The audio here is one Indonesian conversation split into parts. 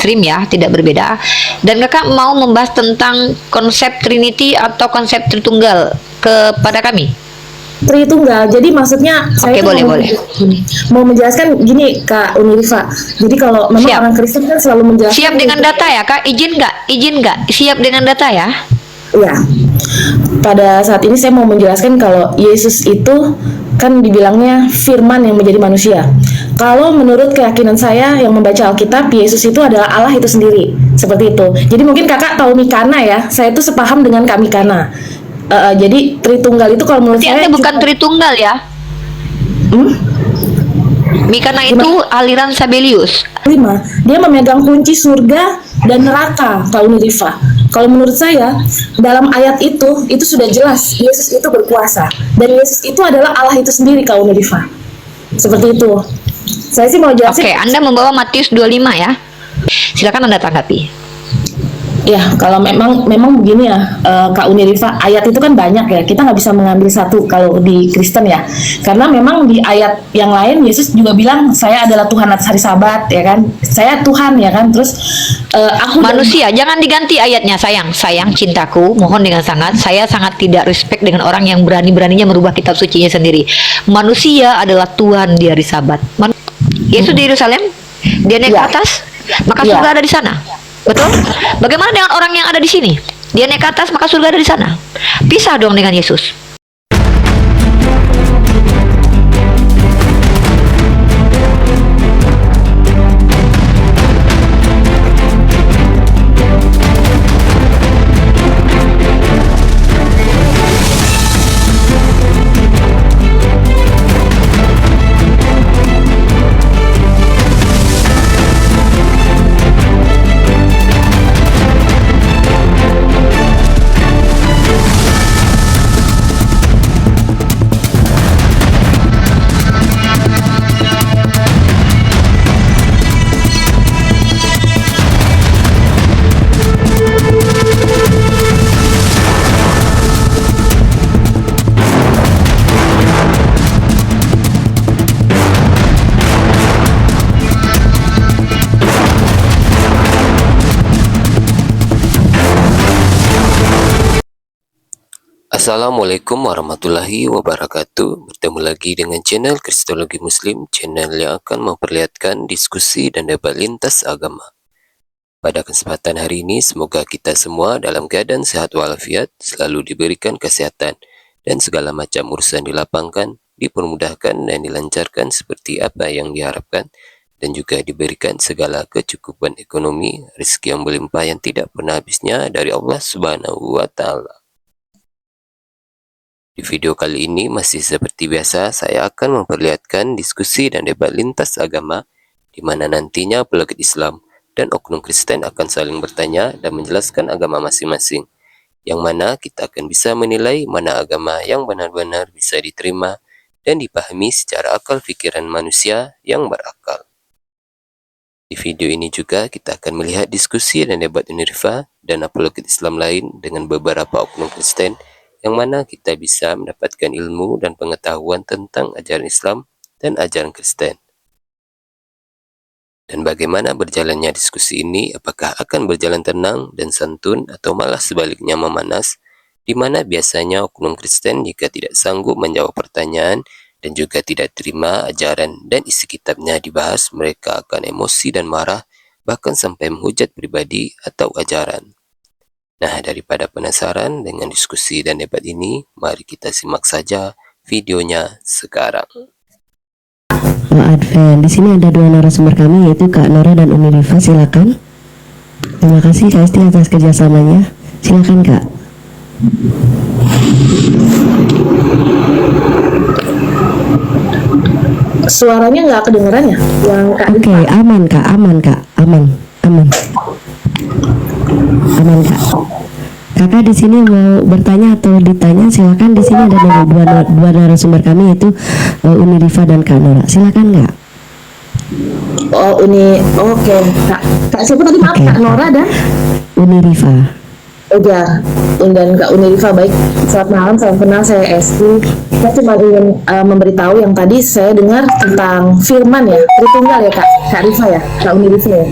ekstrim ya, tidak berbeda. Dan kakak mau membahas tentang konsep Trinity atau konsep Tritunggal kepada kami. Tritunggal. Jadi maksudnya saya Oke, boleh. mau menjelaskan gini Kak Unirifa. Jadi kalau memang Siap. orang Kristen kan selalu menjelaskan. Siap dengan data ya kak? Izin nggak? Siap dengan data ya? Ya. Pada saat ini saya mau menjelaskan kalau Yesus itu kan dibilangnya firman yang menjadi manusia. Kalau menurut keyakinan saya yang membaca Alkitab, Yesus itu adalah Allah itu sendiri. Seperti itu. Jadi mungkin kakak tahu Mikana ya. Saya itu sepaham dengan Kak Mikana. Jadi Tritunggal itu kalau menurut saya Anda bukan Tritunggal ya? Mikana itu aliran Sabelius. 5. Dia memegang kunci surga dan neraka, Kak Unirifa. Kalau menurut saya, dalam ayat itu sudah jelas Yesus itu berkuasa. Dan Yesus itu adalah Allah itu sendiri, Kak Unirifa. Seperti itu. Saya sih mau jelasin. Oke, Anda membawa Matius 25 ya. Silakan Anda tanggapi. Ya, kalau memang begini ya, Kak Unirifa, ayat itu kan banyak ya. Kita nggak bisa mengambil satu kalau di Kristen ya. Karena memang di ayat yang lain Yesus juga bilang saya adalah Tuhan atas hari Sabat ya kan. Saya Tuhan ya kan. Terus aku manusia, jangan diganti ayatnya, sayang cintaku, mohon dengan sangat. Saya sangat tidak respect dengan orang yang berani-beraninya merubah kitab sucinya sendiri. Manusia adalah Tuhan di hari Sabat. Yesus di Yerusalem, dia naik ke atas, maka surga ada di sana. Betul? Bagaimana dengan orang yang ada di sini? Dia naik ke atas, maka surga ada di sana. Pisah dong dengan Yesus. Assalamualaikum warahmatullahi wabarakatuh. Bertemu lagi dengan channel Kristologi Muslim, channel yang akan memperlihatkan diskusi dan debat lintas agama. Pada kesempatan hari ini, semoga kita semua dalam keadaan sehat walafiat, selalu diberikan kesehatan, dan segala macam urusan dilapangkan, dipermudahkan dan dilancarkan seperti apa yang diharapkan, dan juga diberikan segala kecukupan ekonomi, rezeki yang berlimpah yang tidak pernah habisnya dari Allah Subhanahu wa Ta'ala. Di video kali ini masih seperti biasa, saya akan memperlihatkan diskusi dan debat lintas agama, di mana nantinya pelaku Islam dan oknum Kristen akan saling bertanya dan menjelaskan agama masing-masing, yang mana kita akan bisa menilai mana agama yang benar-benar bisa diterima dan dipahami secara akal pikiran manusia yang berakal. Di video ini juga kita akan melihat diskusi dan debat Unirifa dan apologet Islam lain dengan beberapa oknum Kristen, yang mana kita bisa mendapatkan ilmu dan pengetahuan tentang ajaran Islam dan ajaran Kristen. Dan bagaimana berjalannya diskusi ini, apakah akan berjalan tenang dan santun atau malah sebaliknya memanas, di mana biasanya oknum Kristen jika tidak sanggup menjawab pertanyaan dan juga tidak terima ajaran dan isi kitabnya dibahas, mereka akan emosi dan marah, bahkan sampai menghujat pribadi atau ajaran. Nah, daripada penasaran dengan diskusi dan debat ini, mari kita simak saja videonya sekarang. Advent. Di sini ada dua narasumber kami, yaitu Kak Nora dan Umi Rifa. Silakan. Terima kasih Kak Esti atas kerjasamanya. Silakan Kak. suaranya nggak kedengeran ya? Yang Kak. Oke, aman Kak, aman Kak, aman Kak. Kakak di sini mau bertanya atau ditanya, silakan. Di sini ada dua narasumber kami, yaitu Uni Rifa dan Kak Nora. Silakan Kak. Oh, Uni. Oke. Kak siapa tadi? Maaf, Kak Nora dan Uni Rifa. Udah, dan Kak Unirifa baik. Selamat malam, salam kenal, saya Esti. Saya cuma ingin memberitahu yang tadi saya dengar tentang firman ya, Tritunggal ya Kak Rifa ya, Kak Unirifa ya.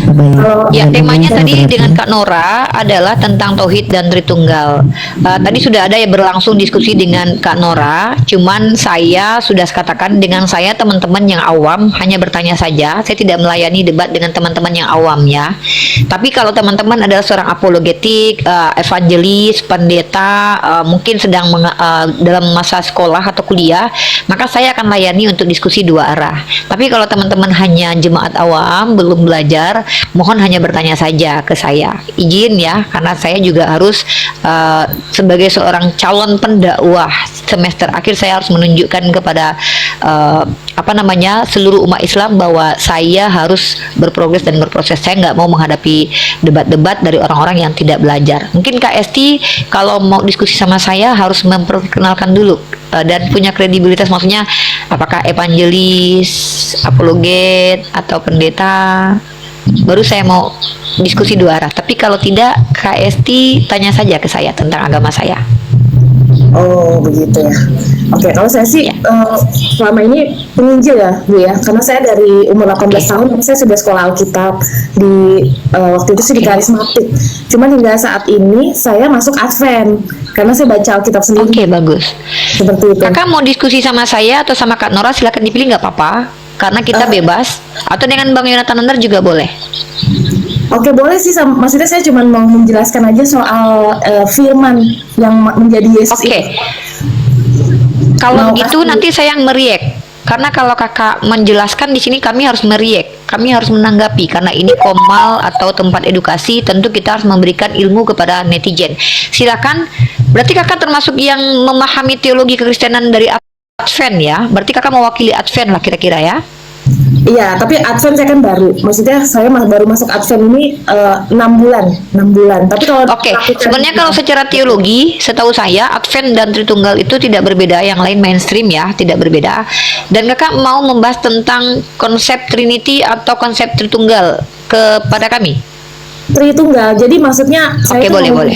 Kalau Ya, temanya Saya tadi berarti. dengan Kak Nora adalah tentang tauhid dan Tritunggal. Tadi sudah ada ya berlangsung diskusi dengan Kak Nora, cuman saya sudah katakan dengan saya teman-teman yang awam hanya bertanya saja. Saya tidak melayani debat dengan teman-teman yang awam ya. Tapi kalau teman-teman adalah seorang apologetik, evangelis, pendeta, mungkin sedang dalam masa sekolah atau kuliah, maka saya akan layani untuk diskusi dua arah. Tapi kalau teman-teman hanya jemaat awam, belum belajar, mohon hanya bertanya saja ke saya. Izin ya, karena saya juga harus sebagai seorang calon pendakwah semester akhir, saya harus menunjukkan kepada seluruh umat Islam bahwa saya harus berprogres dan berproses. Saya nggak mau menghadapi debat-debat dari orang-orang yang tidak belajar. Mungkin Kak Esti kalau mau diskusi sama saya harus memperkenalkan dulu dan punya kredibilitas, maksudnya apakah evangelis, apologet atau pendeta, baru saya mau diskusi dua arah. Tapi kalau tidak, Kak Esti tanya saja ke saya tentang agama saya. oh begitu ya. Oke, kalau saya sih selama ini penginjil ya Bu ya, karena saya dari umur 18 tahun saya sudah sekolah Alkitab di waktu itu sih di karismatik. Cuman hingga saat ini saya masuk Advent karena saya baca Alkitab sendiri. Oke, bagus. Seperti itu. Kakak mau diskusi sama saya atau sama Kak Nora, silakan dipilih, nggak apa-apa. Karena kita bebas. Atau dengan Bang Yonatan Nandar juga boleh. Oke, boleh sih. Maksudnya saya cuma mau menjelaskan aja soal firman yang menjadi Yesus Oke. itu. Kalau Mau begitu kasih- nanti saya yang meriek. Karena kalau kakak menjelaskan di sini kami harus meriek, kami harus menanggapi karena ini komal atau tempat edukasi, tentu kita harus memberikan ilmu kepada netizen. Silakan. Berarti kakak termasuk yang memahami teologi kekristenan dari Advent ya? Berarti kakak mewakili Advent lah kira-kira ya? Iya, tapi Advent saya kan baru. Maksudnya saya baru masuk Advent ini 6 bulan, 6 bulan. Tapi kalau Oke, sebenarnya kalau secara teologi, setahu saya Advent dan Tritunggal itu tidak berbeda, yang lain mainstream ya, tidak berbeda. Dan kakak mau membahas tentang konsep Trinity atau konsep Tritunggal kepada kami? Tritunggal. Jadi maksudnya saya Oke, tuh boleh.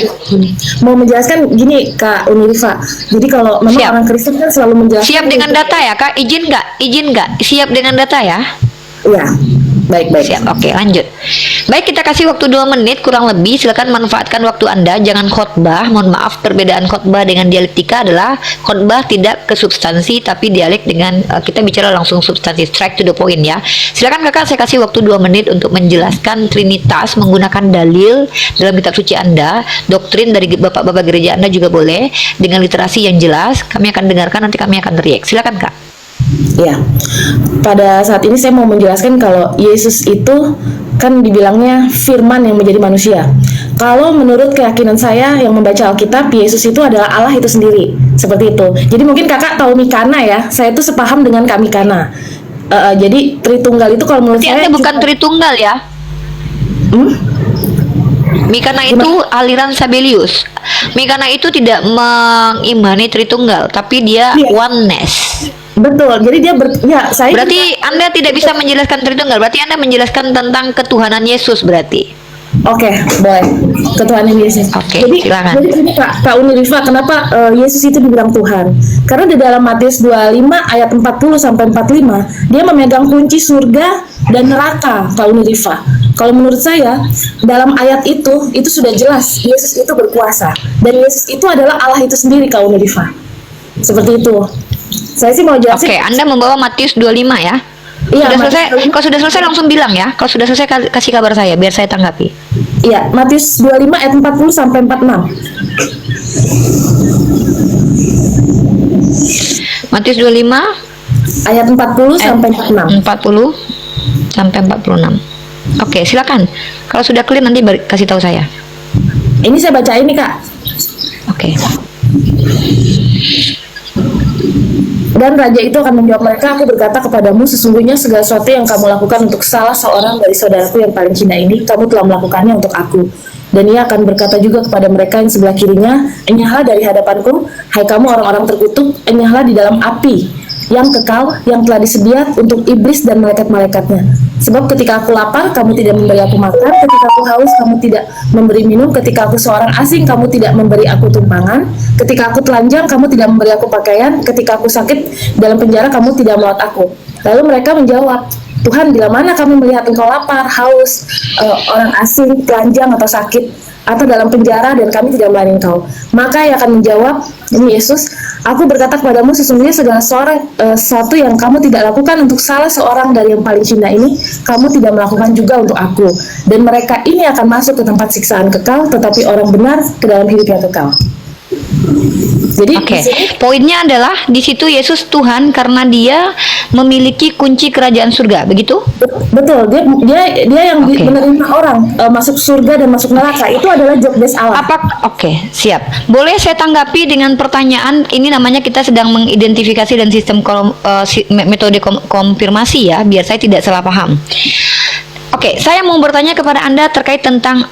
mau menjelaskan gini Kak Unirifa. Jadi kalau memang Siap. orang Kristen kan selalu menjelaskan. Siap dengan data ya kak? Izin nggak? Izin nggak? Siap dengan data ya? Iya, baik-baik. Siap, oke lanjut. Baik, kita kasih waktu 2 menit kurang lebih. Silakan manfaatkan waktu Anda. Jangan khotbah. Mohon maaf, perbedaan khotbah dengan dialektika adalah khotbah tidak ke substansi, tapi dialek dengan kita bicara langsung substansi, straight to the point ya. Silakan kakak, saya kasih waktu 2 menit untuk menjelaskan Trinitas menggunakan dalil dalam kitab suci Anda, doktrin dari bapak-bapak gereja Anda juga boleh, dengan literasi yang jelas. Kami akan dengarkan, nanti kami akan react. Silakan kak. Ya, pada saat ini saya mau menjelaskan kalau Yesus itu kan dibilangnya firman yang menjadi manusia. Kalau menurut keyakinan saya yang membaca Alkitab, Yesus itu adalah Allah itu sendiri. Seperti itu. Jadi mungkin kakak tahu Mikana ya, saya itu sepaham dengan Kak Mikana. Jadi Tritunggal itu kalau menurut Berarti saya Anda bukan Tritunggal ya? Mikana itu aliran Sabelius. Mikana itu tidak mengimani Tritunggal, tapi dia Iya. oneness. betul. Jadi dia saya Berarti Anda tidak bisa menjelaskan Tritunggal. Berarti Anda menjelaskan tentang ketuhanan Yesus berarti. Oke, boleh. Ketuhanan Yesus. Oke, jadi, silakan. Jadi ini Kak Unirifa, kenapa Yesus itu dibilang Tuhan? Karena di dalam Matius 25 ayat 40 sampai 45, dia memegang kunci surga dan neraka, Kak Unirifa. Kalau menurut saya, dalam ayat itu sudah jelas Yesus itu berkuasa dan Yesus itu adalah Allah itu sendiri, Kak Unirifa. Seperti itu. Saya sih mau jelasin. Oke, Anda membawa Matius 25 ya. Iya, Sudah Matius selesai. 25. Kalau sudah selesai langsung bilang ya. Kalau sudah selesai kasih kabar saya biar saya tanggapi. Iya, Matius 25 ayat 40 sampai 46. Matius 25 Ayat 40 sampai 46. 40 sampai 46. Oke, silakan. Kalau sudah clear nanti kasih tahu saya. Ini saya baca ini, Kak. Oke. Dan raja itu akan menjawab mereka, aku berkata kepadamu, sesungguhnya segala sesuatu yang kamu lakukan untuk salah seorang dari saudaraku yang paling hina ini, kamu telah melakukannya untuk aku. Dan ia akan berkata juga kepada mereka yang sebelah kirinya, enyahlah dari hadapanku, hai kamu orang-orang terkutuk, enyahlah di dalam api yang kekal, yang telah disediakan untuk iblis dan malaikat-malaikatnya. Sebab ketika aku lapar, kamu tidak memberi aku makan, ketika aku haus, kamu tidak memberi minum, ketika aku seorang asing, kamu tidak memberi aku tumpangan, ketika aku telanjang, kamu tidak memberi aku pakaian, ketika aku sakit dalam penjara, kamu tidak merawat aku. Lalu mereka menjawab, Tuhan, bila mana kami melihat engkau lapar, haus, orang asing, telanjang atau sakit, atau dalam penjara dan kami tidak melayani engkau? Maka ia akan menjawab, ini Yesus, aku berkata kepadamu sesungguhnya segala sesuatu yang kamu tidak lakukan untuk salah seorang dari yang paling hina ini, kamu tidak melakukan juga untuk aku. Dan mereka ini akan masuk ke tempat siksaan kekal, tetapi orang benar ke dalam hidup yang kekal. Jadi Oke, di sini- poinnya adalah di situ Yesus Tuhan karena dia memiliki kunci kerajaan surga, begitu? betul, dia yang Oke. menerima orang masuk surga dan masuk neraka. Itu adalah job desk Allah. Oke, siap. Boleh saya tanggapi dengan pertanyaan ini, namanya kita sedang mengidentifikasi dan sistem metode konfirmasi ya, biar saya tidak salah paham. Oke, saya mau bertanya kepada Anda terkait tentang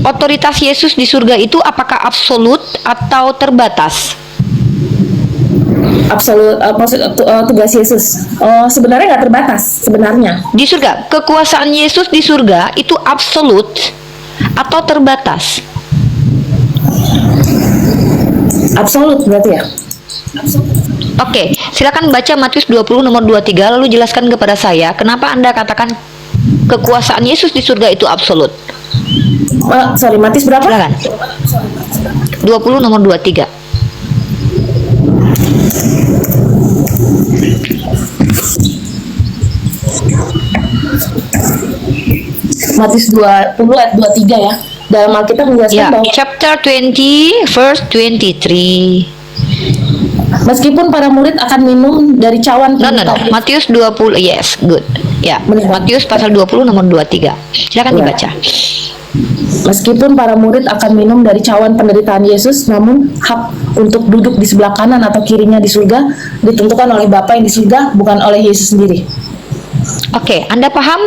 otoritas Yesus di surga itu apakah absolut atau terbatas? Absolut, tugas Yesus sebenarnya nggak terbatas sebenarnya. Di surga, kekuasaan Yesus di surga itu absolut atau terbatas? Absolut berarti ya. Oke, silakan baca Matius 20 nomor 23 lalu jelaskan kepada saya kenapa Anda katakan kekuasaan Yesus di surga itu absolut. Sorry, Matius berapa? Silakan. 20 nomor 23. Matius 20 ayat 23 ya. Dalam Alkitab menjelaskan Ya, bahwa chapter 20 verse 23. meskipun para murid akan minum dari cawan No. penderitaan- Matius 20, yes, good. Ya, Benar. Matius pasal 20 nomor 23. Silakan Ya. dibaca. Meskipun para murid akan minum dari cawan penderitaan Yesus, namun hak untuk duduk di sebelah kanan atau kirinya di surga ditentukan oleh Bapa yang di surga, bukan oleh Yesus sendiri. Oke, Anda paham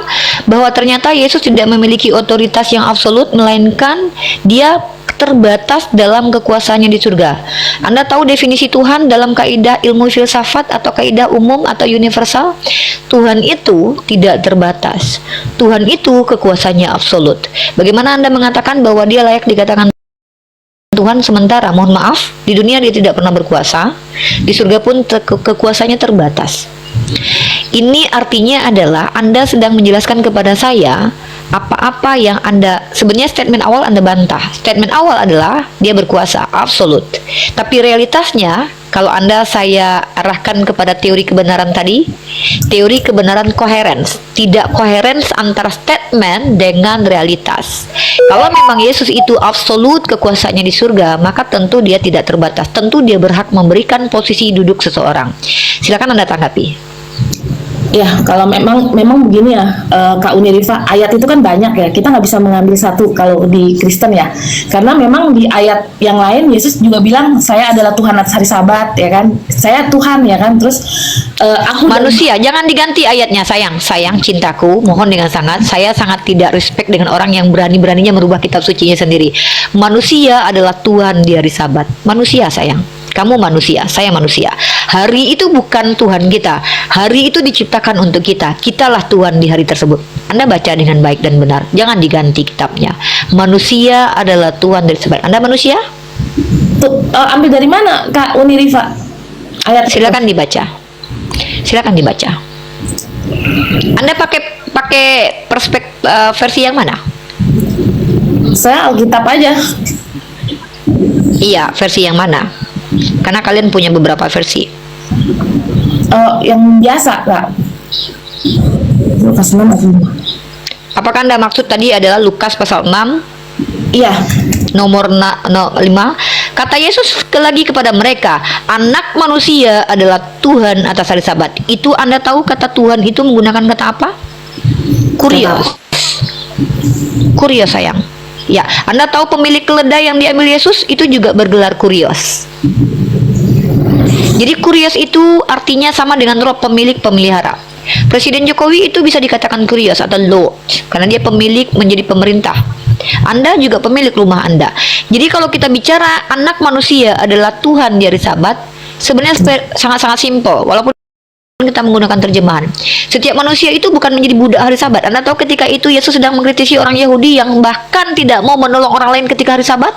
bahwa ternyata Yesus tidak memiliki otoritas yang absolut, melainkan dia terbatas dalam kekuasaannya di surga. Anda tahu definisi Tuhan dalam kaidah ilmu filsafat atau kaidah umum atau universal? Tuhan itu tidak terbatas. Tuhan itu kekuasaannya absolut. Bagaimana Anda mengatakan bahwa dia layak dikatakan Tuhan sementara, mohon maaf, di dunia dia tidak pernah berkuasa, di surga pun kekuasaannya terbatas. Ini artinya adalah Anda sedang menjelaskan kepada saya apa-apa yang Anda, sebenarnya statement awal Anda bantah. Statement awal adalah dia berkuasa absolut. Tapi realitasnya kalau saya arahkan kepada teori kebenaran tadi, teori kebenaran coherence, tidak coherence antara statement dengan realitas. Kalau memang Yesus itu absolut kekuasaannya di surga, maka tentu dia tidak terbatas. Tentu dia berhak memberikan posisi duduk seseorang. Silakan Anda tanggapi. Ya, kalau memang begini ya, Kak Unirifa, ayat itu kan banyak ya. Kita nggak bisa mengambil satu kalau di Kristen ya. Karena memang di ayat yang lain Yesus juga bilang saya adalah Tuhan atas hari Sabat ya kan. Saya Tuhan ya kan. Terus aku Manusia, jangan diganti ayatnya, sayang cintaku, mohon dengan sangat. Saya sangat tidak respect dengan orang yang berani-beraninya merubah kitab sucinya sendiri. Manusia adalah Tuhan di hari Sabat. Manusia, sayang. Kamu manusia, saya manusia. Hari itu bukan Tuhan kita. Hari itu diciptakan untuk kita. Kitalah Tuhan di hari tersebut. Anda baca dengan baik dan benar. Jangan diganti kitabnya. Manusia adalah Tuhan dari Sabat. Anda manusia? ambil dari mana Kak Unirifa? Ayat itu. Silakan dibaca. Silakan dibaca. Anda pakai versi yang mana? Saya Alkitab aja. Iya, versi yang mana? Karena kalian punya beberapa versi. Yang biasa Kak. Lukas 6 atau 5? Apakah Anda maksud tadi adalah Lukas pasal 6 Iya. nomor 5? Kata Yesus lagi kepada mereka, anak manusia adalah Tuhan atas hari Sabat. Itu Anda tahu kata Tuhan itu menggunakan kata apa? Kurios. Kurios, sayang. Ya, Anda tahu pemilik keledai yang diambil Yesus itu juga bergelar kurios. Jadi kurios itu artinya sama dengan roh pemilik pemelihara. Presiden Jokowi itu bisa dikatakan kurios atau lord karena dia pemilik menjadi pemerintah. Anda juga pemilik rumah Anda. Jadi kalau kita bicara anak manusia adalah Tuhan di hari Sabat, sebenarnya sangat-sangat simpel. Walaupun kita menggunakan terjemahan. Setiap manusia itu bukan menjadi budak hari Sabat. Anda tahu ketika itu Yesus sedang mengkritisi orang Yahudi yang bahkan tidak mau menolong orang lain ketika hari Sabat.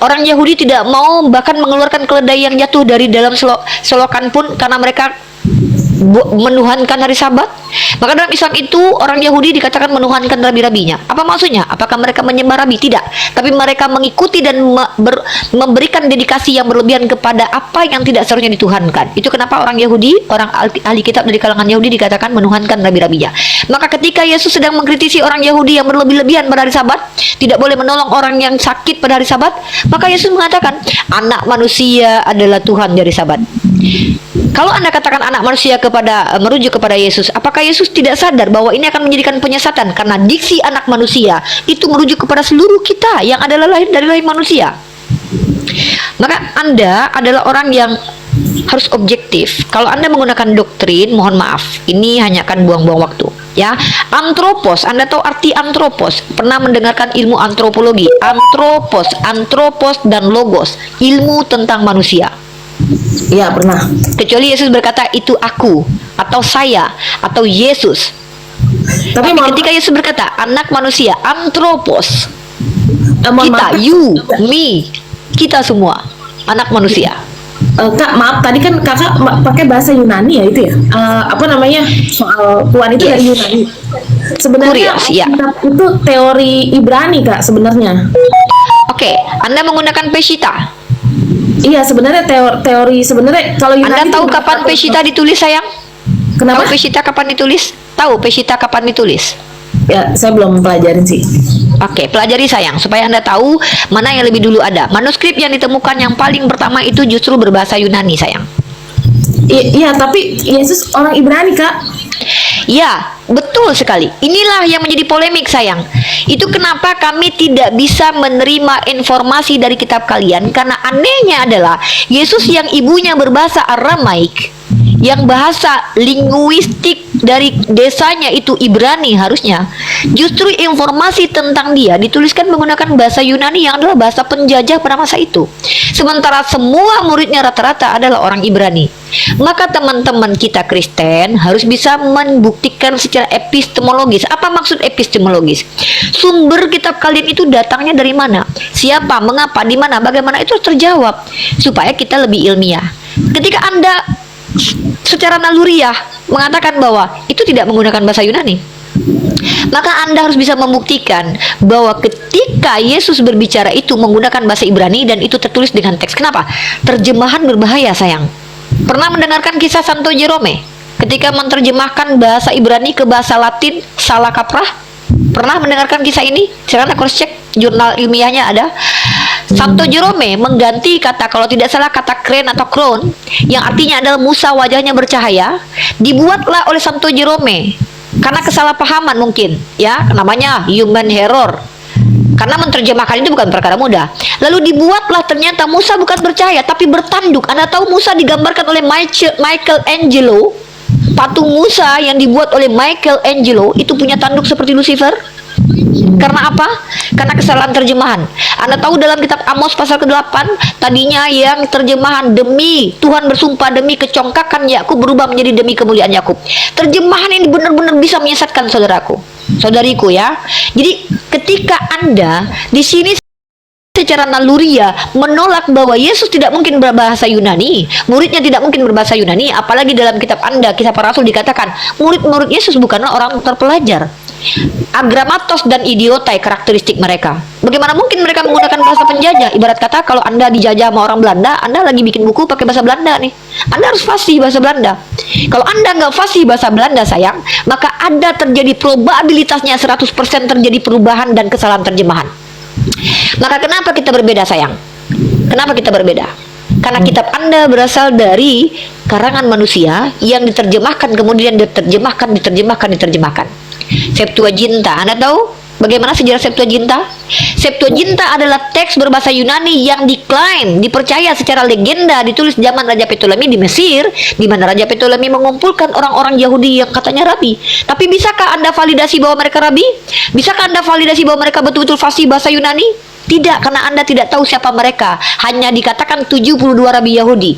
Orang Yahudi tidak mau bahkan mengeluarkan keledai yang jatuh dari dalam selokan pun karena mereka menuhankan hari Sabat. Maka dalam Islam itu orang Yahudi dikatakan menuhankan rabi-rabinya. Apa maksudnya? Apakah mereka menyembah rabi? Tidak. Tapi mereka mengikuti dan memberikan dedikasi yang berlebihan kepada apa yang tidak seharusnya dituhankan. Itu kenapa orang Yahudi, orang ahli kitab dari kalangan Yahudi dikatakan menuhankan rabi-rabinya. Maka ketika Yesus sedang mengkritisi orang Yahudi yang berlebih-lebihan pada hari Sabat, tidak boleh menolong orang yang sakit pada hari Sabat, maka Yesus mengatakan anak manusia adalah Tuhan dari Sabat. Kalau Anda katakan anak manusia merujuk kepada Yesus, apakah Yesus tidak sadar bahwa ini akan menjadikan penyesatan karena diksi anak manusia itu merujuk kepada seluruh kita yang adalah lahir dari lahir manusia? Maka Anda adalah orang yang harus objektif. Kalau Anda menggunakan doktrin, mohon maaf, ini hanya akan buang-buang waktu. Ya, antropos, Anda tahu arti antropos? Pernah mendengarkan ilmu antropologi? Antropos dan logos, ilmu tentang manusia. Iya, pernah. Kecuali Yesus berkata itu aku atau saya atau Yesus. Tapi ketika Yesus berkata anak manusia, antropos, kita, you, me, kita semua anak manusia. Kak, maaf, tadi kan kakak pakai bahasa Yunani ya itu ya? Apa namanya, soal Tuhan itu dari Yunani. Sebenarnya itu teori Ibrani, Kak, sebenarnya. Oke, Anda menggunakan Peshitta. Iya, sebenarnya teori sebenarnya kalau Yunani. Anda tahu kapan Peshitta ditulis, sayang? Kenapa? Tahu Peshitta kapan ditulis? Tahu Peshitta kapan ditulis? Ya, saya belum pelajarin sih. Oke, pelajari sayang, supaya Anda tahu mana yang lebih dulu ada. Manuskrip yang ditemukan yang paling pertama itu justru berbahasa Yunani, sayang. Iya, tapi Yesus orang Ibrani, Kak. Ya, betul sekali. Inilah yang menjadi polemik, sayang. Itu kenapa kami tidak bisa menerima informasi dari kitab kalian, karena anehnya adalah Yesus yang ibunya berbahasa Aramaik, yang bahasa linguistik dari desanya itu Ibrani harusnya, justru informasi tentang dia dituliskan menggunakan bahasa Yunani yang adalah bahasa penjajah pada masa itu. Sementara semua muridnya rata-rata adalah orang Ibrani. Maka teman-teman kita Kristen harus bisa membuktikan secara epistemologis. Apa maksud epistemologis? Sumber kitab kalian itu datangnya dari mana? Siapa, mengapa, di mana, bagaimana, itu harus terjawab supaya kita lebih ilmiah. Ketika Anda secara naluriah mengatakan bahwa itu tidak menggunakan bahasa Yunani, maka Anda harus bisa membuktikan bahwa ketika Yesus berbicara itu menggunakan bahasa Ibrani dan itu tertulis dengan teks. Kenapa? Terjemahan berbahaya, sayang. Pernah mendengarkan kisah Santo Jerome ketika menerjemahkan bahasa Ibrani ke bahasa Latin, salah kaprah? Pernah mendengarkan kisah ini? Silakan cross check, jurnal ilmiahnya ada. Santo Jerome mengganti kata, kalau tidak salah, kata kren atau kron, yang artinya adalah Musa wajahnya bercahaya, dibuatlah oleh Santo Jerome karena kesalahpahaman mungkin, ya, namanya human error. Karena menerjemahkan itu bukan perkara mudah. Lalu dibuatlah ternyata Musa bukan bercahaya tapi bertanduk. Anda tahu Musa digambarkan oleh Michelangelo. Patung Musa yang dibuat oleh Michelangelo itu punya tanduk seperti Lucifer. Karena apa? Karena kesalahan terjemahan. Anda tahu dalam kitab Amos pasal ke-8, tadinya yang terjemahan demi Tuhan bersumpah demi kecongkakan Yakub berubah menjadi demi kemuliaan Yakub. Terjemahan ini benar-benar bisa menyesatkan saudaraku, saudariku, ya. Jadi ketika Anda di sini secara naluriah menolak bahwa Yesus tidak mungkin berbahasa Yunani, muridnya tidak mungkin berbahasa Yunani, apalagi dalam kitab Anda, kisah para rasul, dikatakan murid-murid Yesus bukanlah orang terpelajar. Agramatos dan idiotai karakteristik mereka. Bagaimana mungkin mereka menggunakan bahasa penjajah? Ibarat kata kalau Anda dijajah sama orang Belanda, Anda lagi bikin buku pakai bahasa Belanda nih, Anda harus fasih bahasa Belanda. Kalau Anda nggak fasih bahasa Belanda, sayang, maka ada terjadi probabilitasnya 100% terjadi perubahan dan kesalahan terjemahan. Maka kenapa kita berbeda, sayang? Kenapa kita berbeda? Karena kitab Anda berasal dari karangan manusia yang diterjemahkan, kemudian diterjemahkan. Septuaginta, Anda tahu bagaimana sejarah Septuaginta? Septuaginta adalah teks berbahasa Yunani yang diklaim, dipercaya secara legenda ditulis zaman Raja Ptolemy di Mesir, di mana Raja Ptolemy mengumpulkan orang-orang Yahudi yang katanya rabi. Tapi bisakah Anda validasi bahwa mereka rabi? Bisakah Anda validasi bahwa mereka betul-betul fasih bahasa Yunani? Tidak, karena Anda tidak tahu siapa mereka. Hanya dikatakan 72 rabi Yahudi.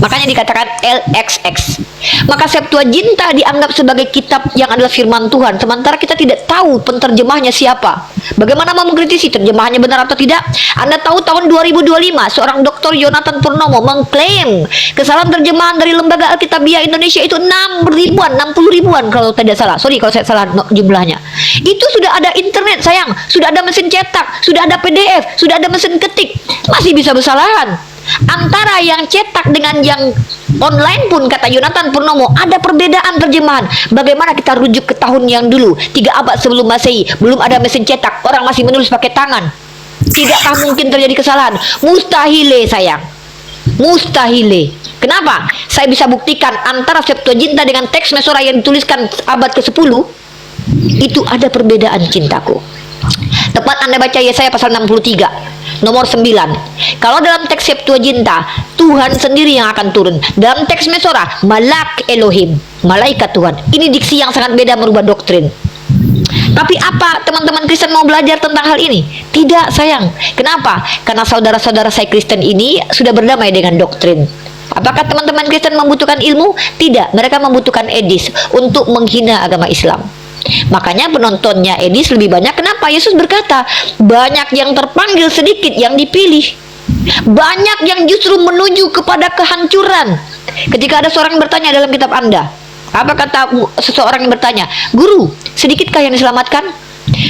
Makanya dikatakan LXX. Maka Septuaginta dianggap sebagai kitab yang adalah firman Tuhan, sementara kita tidak tahu penterjemahnya siapa. Bagaimana mau mengkritisi terjemahannya benar atau tidak? Anda tahu tahun 2025 seorang Dr. Jonathan Purnomo mengklaim kesalahan terjemahan dari Lembaga Alkitabiah Indonesia itu 60 ribuan kalau tidak salah. Sorry kalau saya salah jumlahnya. Itu sudah ada internet sayang, sudah ada mesin cetak, sudah ada PDF, sudah ada mesin ketik, masih bisa bersalahan. Antara yang cetak dengan yang online pun, kata Jonathan Purnomo, ada perbedaan terjemahan. Bagaimana kita rujuk ke tahun yang dulu, 3 abad sebelum Masehi, belum ada mesin cetak, orang masih menulis pakai tangan. Tidakkah mungkin terjadi kesalahan? Mustahile sayang, mustahile. Kenapa? Saya bisa buktikan antara Septuaginta dengan teks Mesora yang dituliskan abad ke-10 itu ada perbedaan, cintaku. Tepat Anda baca Yesaya pasal 63 nomor 9. Kalau dalam teks Septuaginta Tuhan sendiri yang akan turun, dalam teks Mesora Malak Elohim, malaikat Tuhan. Ini diksi yang sangat beda, merubah doktrin. Tapi apa teman-teman Kristen mau belajar tentang hal ini? Tidak sayang. Kenapa? Karena saudara-saudara saya Kristen ini sudah berdamai dengan doktrin. Apakah teman-teman Kristen membutuhkan ilmu? Tidak, mereka membutuhkan edis untuk menghina agama Islam. Makanya penontonnya Edis lebih banyak. Kenapa? Yesus berkata, banyak yang terpanggil, sedikit yang dipilih. Banyak yang justru menuju kepada kehancuran. Ketika ada seorang yang bertanya dalam kitab Anda, apa kata seseorang yang bertanya, guru, sedikitkah yang diselamatkan?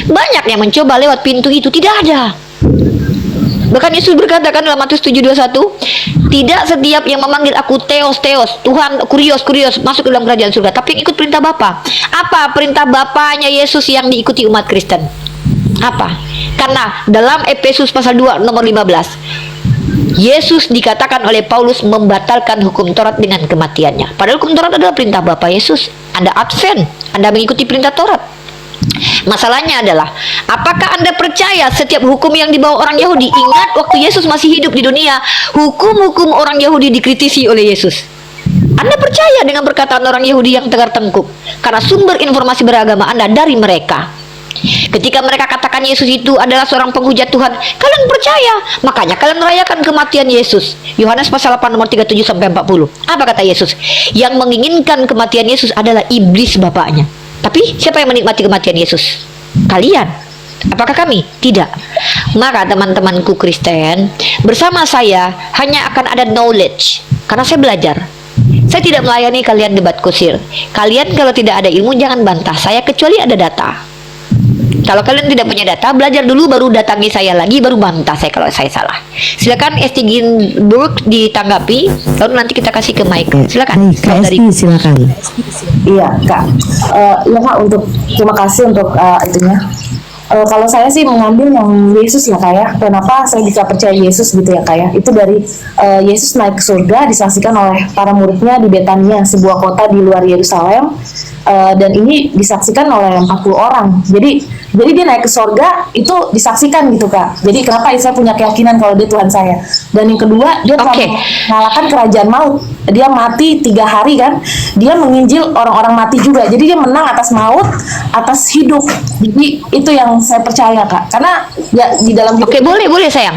Banyak yang mencoba lewat pintu itu, tidak ada. Bahkan Yesus berkata kan dalam Matius 7:21, tidak setiap yang memanggil aku Theos, Tuhan, Kurios, masuk ke dalam kerajaan surga, tapi yang ikut perintah Bapa. Apa perintah Bapanya Yesus yang diikuti umat Kristen? Apa? Karena dalam Efesus pasal 2 nomor 15, Yesus dikatakan oleh Paulus membatalkan hukum Taurat dengan kematiannya. Padahal hukum Taurat adalah perintah Bapa Yesus. Anda absen, Anda mengikuti perintah Taurat. Masalahnya adalah, apakah Anda percaya setiap hukum yang dibawa orang Yahudi? Ingat waktu Yesus masih hidup di dunia, hukum-hukum orang Yahudi dikritisi oleh Yesus. Anda percaya dengan perkataan orang Yahudi yang tegar tengkuk? Karena sumber informasi beragama Anda dari mereka. Ketika mereka katakan Yesus itu adalah seorang penghujat Tuhan, kalian percaya, makanya kalian merayakan kematian Yesus. Yohanes pasal 8 nomor 37-40. Apa kata Yesus? Yang menginginkan kematian Yesus adalah iblis bapaknya. Tapi siapa yang menikmati kematian Yesus? Kalian. Apakah kami? Tidak. Maka teman-temanku Kristen, bersama saya hanya akan ada knowledge, karena saya belajar. Saya tidak melayani kalian debat kusir. Kalian kalau tidak ada ilmu jangan bantah saya kecuali ada data. Kalau kalian tidak punya data, belajar dulu baru datangi saya lagi, baru bantah saya kalau saya salah. Silakan Esti Ginburg ditanggapi, lalu nanti kita kasih ke Mike. Silakan. Kak Esti, silakan. Iya Kak, iya Kak, untuk terima kasih untuk itunya. Kalau saya sih mengambil yang Yesus ya Kak ya. Kenapa saya bisa percaya Yesus gitu ya Kak ya? Itu dari Yesus naik ke surga disaksikan oleh para muridnya di Betania, sebuah kota di luar Yerusalem. Dan ini disaksikan oleh 40 orang. Jadi dia naik ke surga itu disaksikan gitu Kak. Jadi kenapa saya punya keyakinan kalau dia Tuhan saya. Dan yang kedua, dia telah mengalahkan kerajaan maut. Dia mati 3 hari kan. Dia menginjil orang-orang mati juga. Jadi dia menang atas maut, atas hidup. Jadi itu yang saya percaya Kak. Karena ya di dalam hidup. Oke, boleh sayang.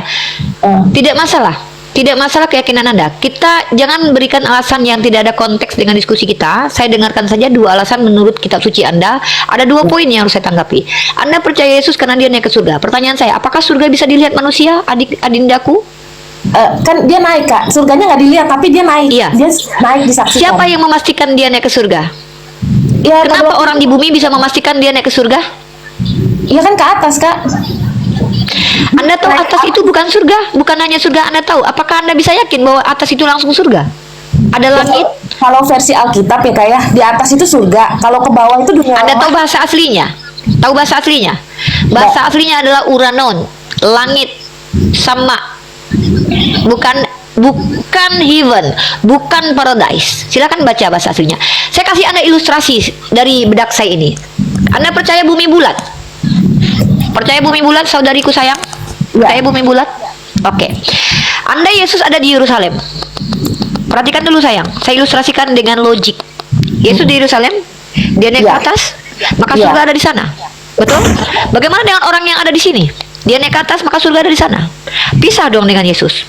Tidak masalah. Tidak masalah keyakinan Anda. Kita jangan berikan alasan yang tidak ada konteks dengan diskusi kita. Saya dengarkan saja 2 alasan menurut kitab suci Anda. Ada 2 poin yang harus saya tanggapi. Anda percaya Yesus karena dia naik ke surga. Pertanyaan saya, apakah surga bisa dilihat manusia, adindaku? Kan dia naik Kak. Surganya nggak dilihat, tapi dia naik. Iya. Dia naik disaksikan. Siapa yang memastikan dia naik ke surga? Ya, Kenapa orang di bumi bisa memastikan dia naik ke surga? Iya kan ke atas Kak. Anda tahu atas itu bukan surga, bukan hanya surga. Anda tahu, apakah Anda bisa yakin bahwa atas itu langsung surga? Ada langit. Kalau versi Alkitab ya Kak ya, di atas itu surga. Kalau ke bawah itu dunia. Anda tahu bahasa aslinya? Tahu bahasa aslinya? Bahasa aslinya adalah uranon, langit, sama. Bukan heaven, bukan paradise. Silakan baca bahasa aslinya. Saya kasih Anda ilustrasi dari bedak saya ini. Anda percaya bumi bulat? Percaya bumi bulat, saudariku sayang? Percaya bumi bulat? Oke. Anda Yesus ada di Yerusalem. Perhatikan dulu sayang. Saya ilustrasikan dengan logik. Yesus di Yerusalem, dia naik ke atas, maka surga ada di sana. Betul? Bagaimana dengan orang yang ada di sini? Dia naik ke atas, maka surga ada di sana. Pisah dong dengan Yesus.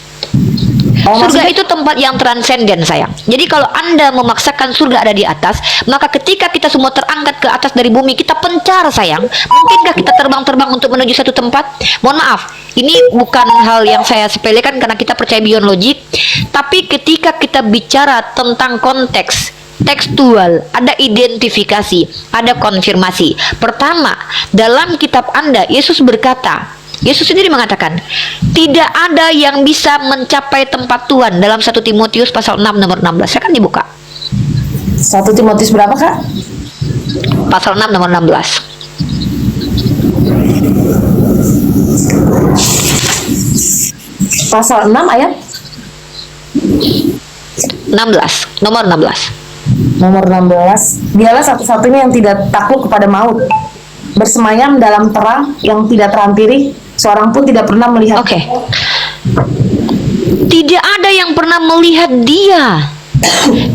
Oh, Surga maksudnya- itu tempat yang transenden, sayang. Jadi kalau Anda memaksakan surga ada di atas, maka ketika kita semua terangkat ke atas dari bumi, kita pencar, sayang. Mungkinkah kita terbang-terbang untuk menuju satu tempat? Mohon maaf, ini bukan hal yang saya sepelekan karena kita percaya beyond logic. Tapi ketika kita bicara tentang konteks tekstual, ada identifikasi, ada konfirmasi. Pertama, dalam kitab Anda, Yesus berkata, Yesus sendiri mengatakan, tidak ada yang bisa mencapai tempat Tuhan dalam 1 Timotius pasal 6 nomor 16. Saya kan dibuka. 1 Timotius berapa, Kak? Pasal 6 nomor 16. Pasal 6 ayat 16, nomor 16. nomor 16. Dialah satu-satunya yang tidak takluk kepada maut, bersemayam dalam terang yang tidak terhampiri, seorang pun tidak pernah melihat. Oke. Tidak ada yang pernah melihat dia.